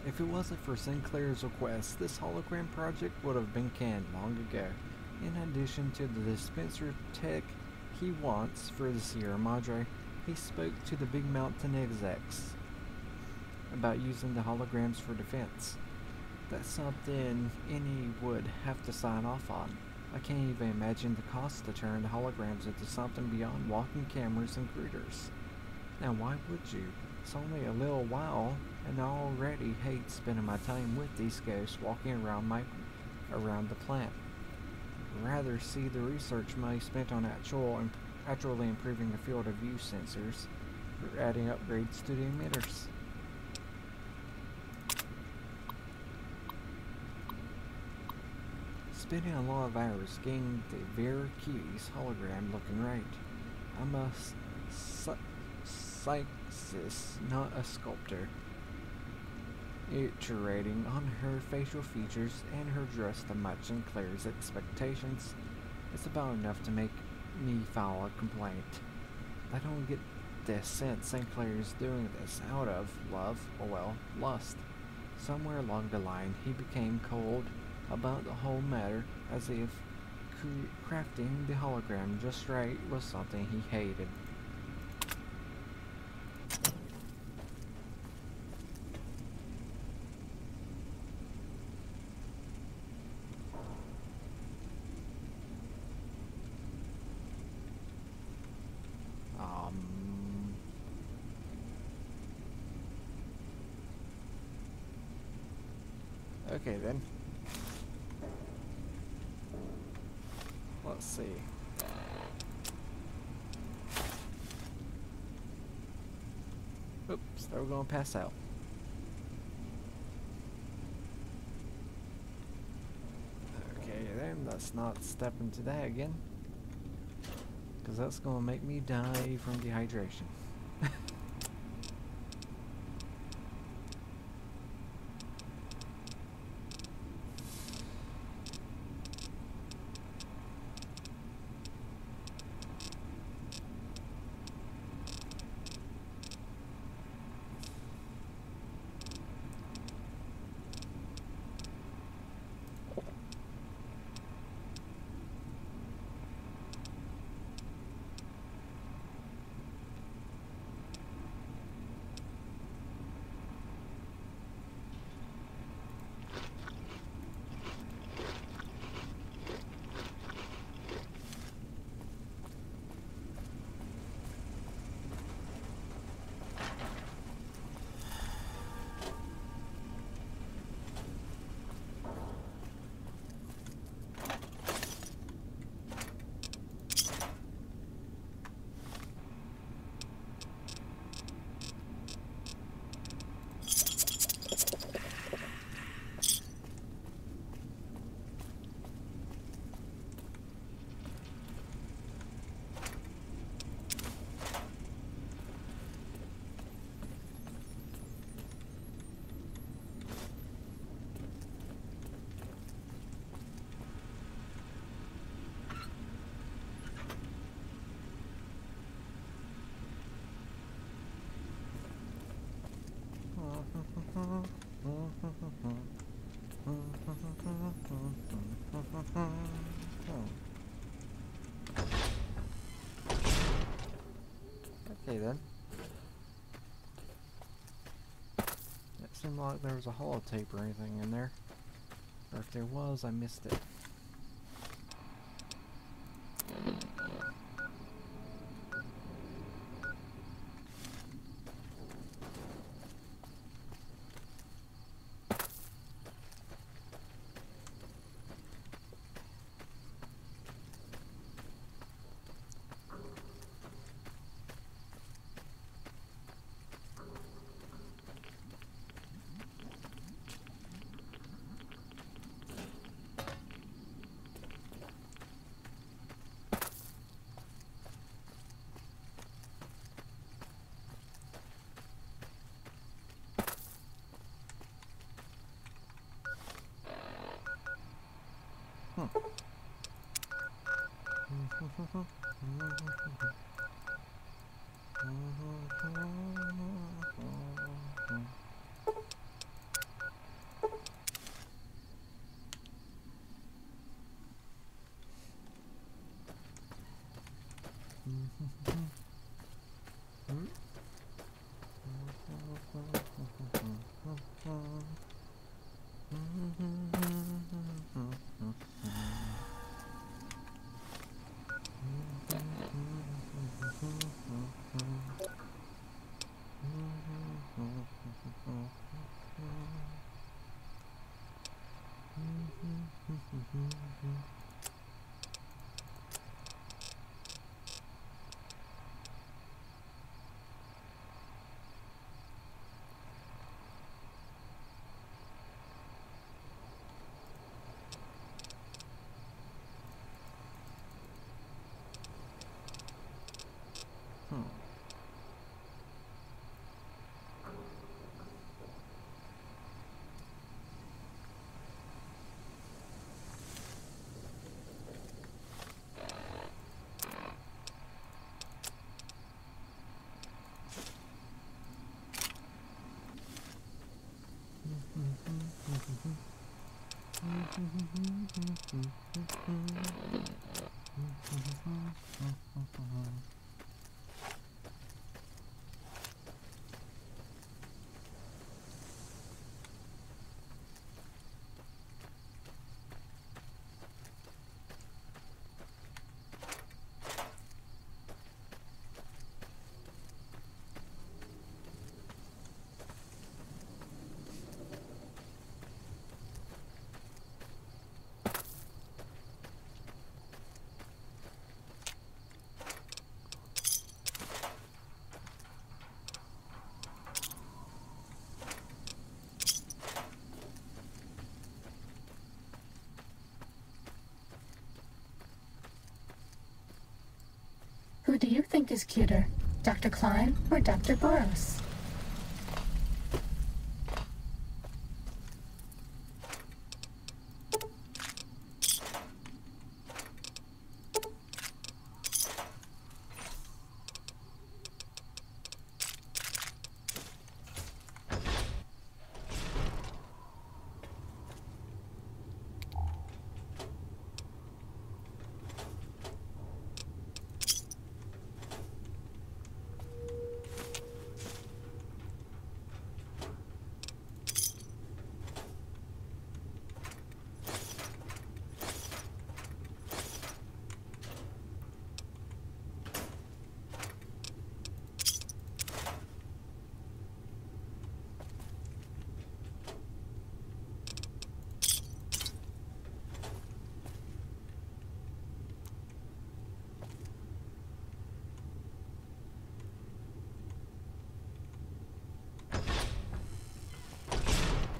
If it wasn't for Sinclair's request, this hologram project would have been canned long ago. In addition to the dispenser tech he wants for the Sierra Madre, he spoke to the Big Mountain execs about using the holograms for defense. That's something any would have to sign off on. I can't even imagine the cost to turn the holograms into something beyond walking cameras and greeters. Now why would you? It's only a little while, and I already hate spending my time with these ghosts walking around the plant. I'd rather see the research money spent on actually improving the field of view sensors or adding upgrades to the emitters. Spending a lot of hours getting the Veracues hologram looking right. I'm a psychicist, not a sculptor. Iterating on her facial features and her dress to match Sinclair's expectations. It's about enough to make me file a complaint. I don't get the sense Sinclair is doing this out of love, or well, lust. Somewhere along the line he became cold about the whole matter, as if crafting the hologram just right was something he hated. Okay then. Let's see. Oops, they were going to pass out. Okay then, let's not step into that again. Because that's going to make me die from dehydration. Okay then. It seemed like there was a holotape or anything in there. Or if there was, I missed it. Who do you think is cuter, Dr. Klein or Dr. Boros?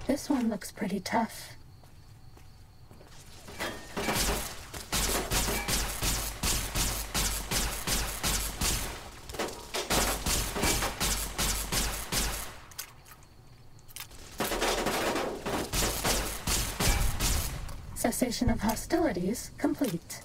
This one looks pretty tough. Cessation of hostilities complete.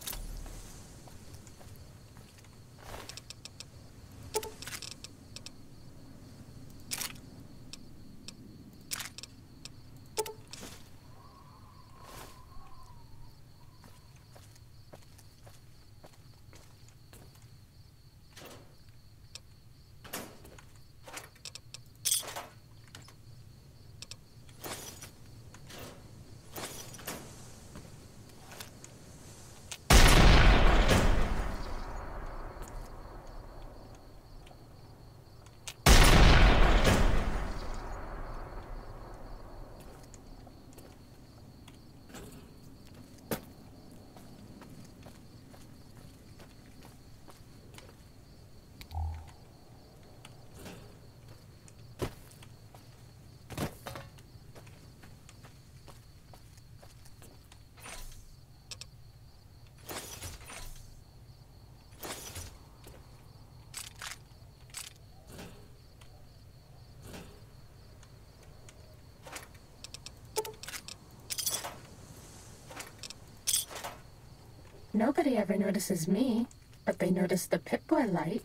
Nobody ever notices me, but they notice the Pip-Boy light.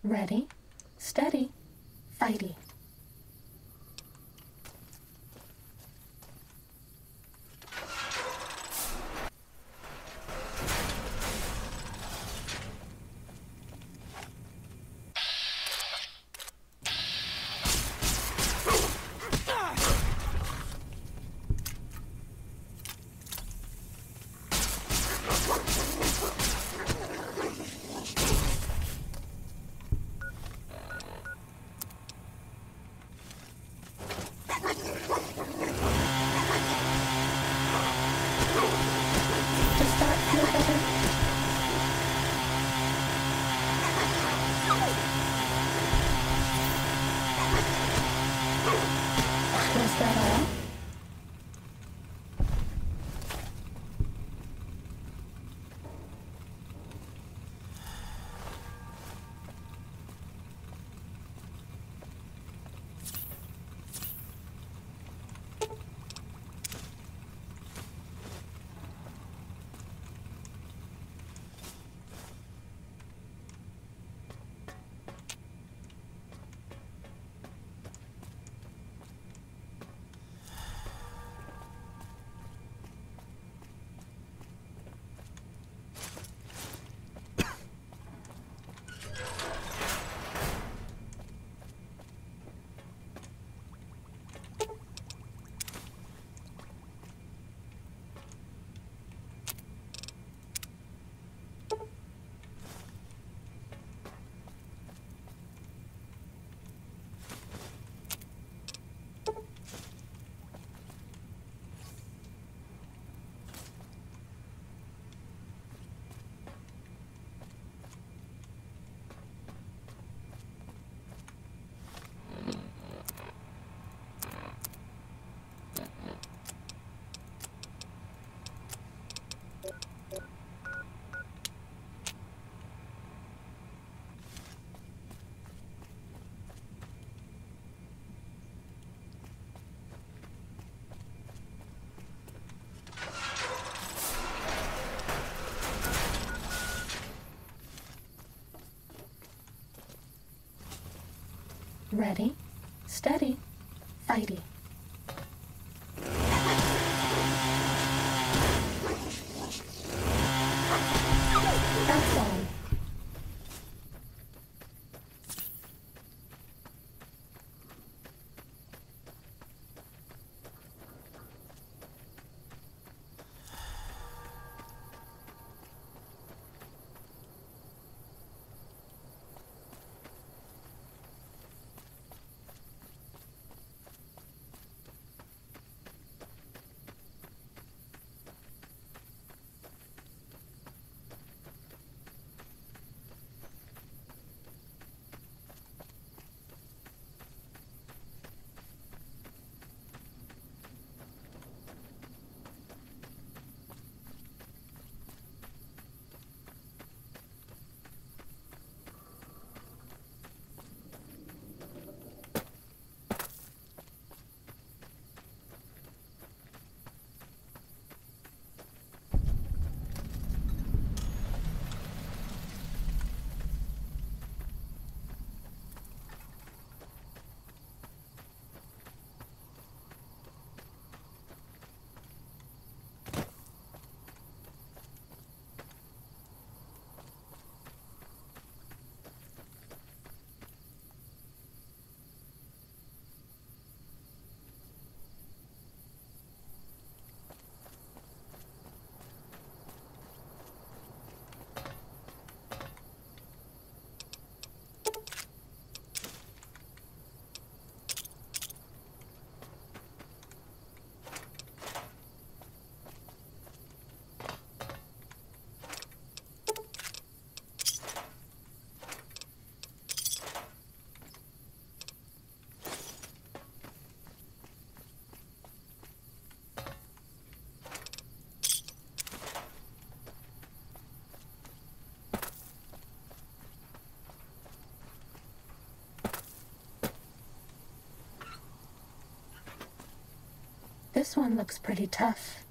Ready, steady, fighty. that all? Ready, steady, fighty. That's all. This one looks pretty tough.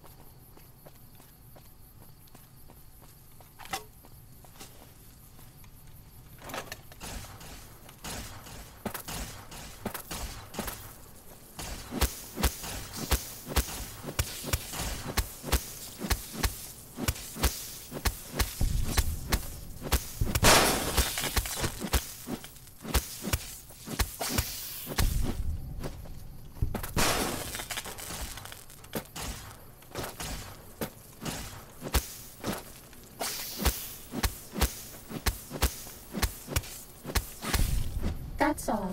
That's all.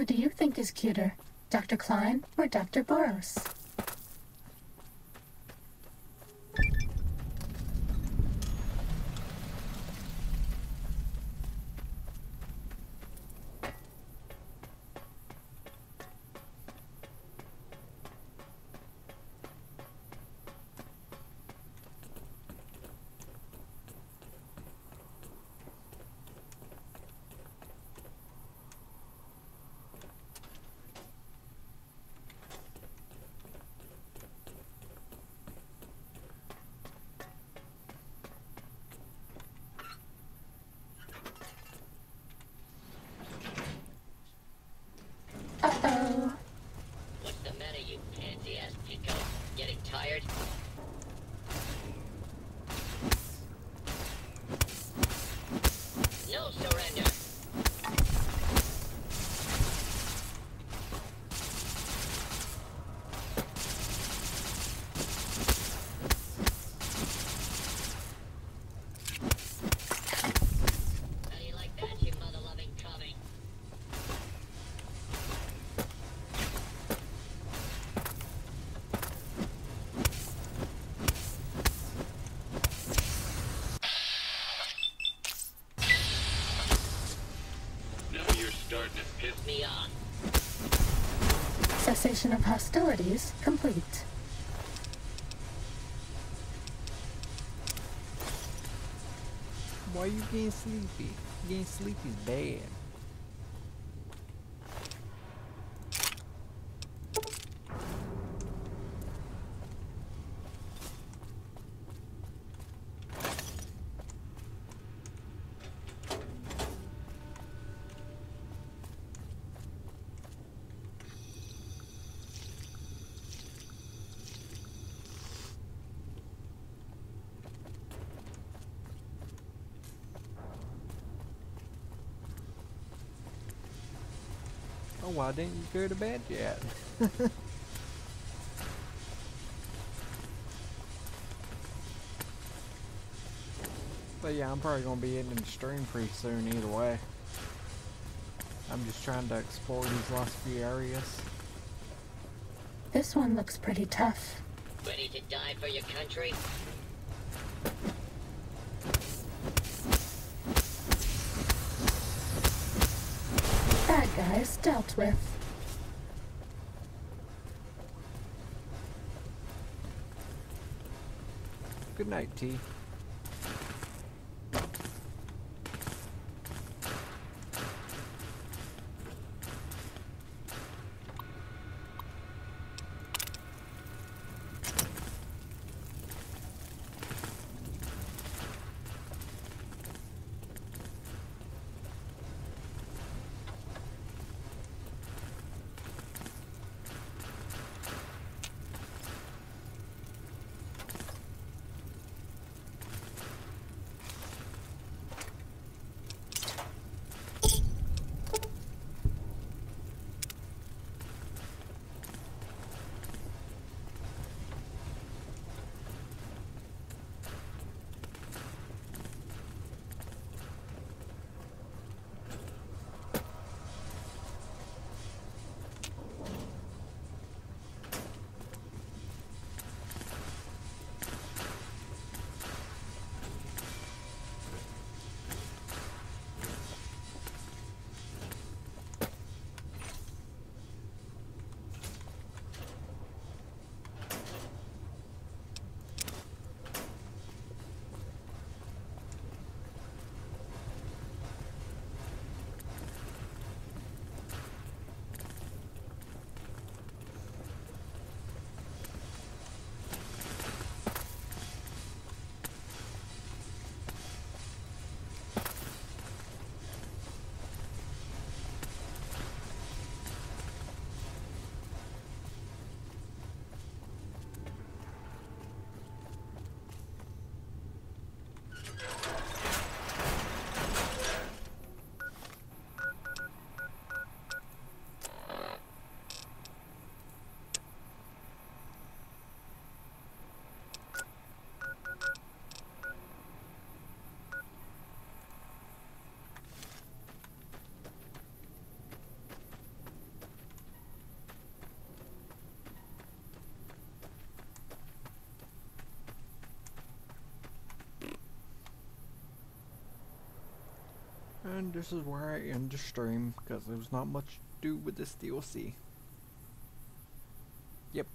Who do you think is cuter, Dr. Klein or Dr. Boros? Uh-oh. What's the matter, you pansy-ass pinko? Getting tired? No surrender! How do you like that, you mother-loving commie? Now you're starting to piss Me off. Cessation of hostilities complete. Why you getting sleepy? Getting sleepy is bad. Oh, why didn't you go to bed yet? But yeah, I'm probably gonna be ending the stream pretty soon either way. I'm just trying to explore these last few areas. This one looks pretty tough. Ready to die for your country? Bad guys dealt with. Good night, T. And this is where I end the stream, because there was not much to do with this DLC. Yep.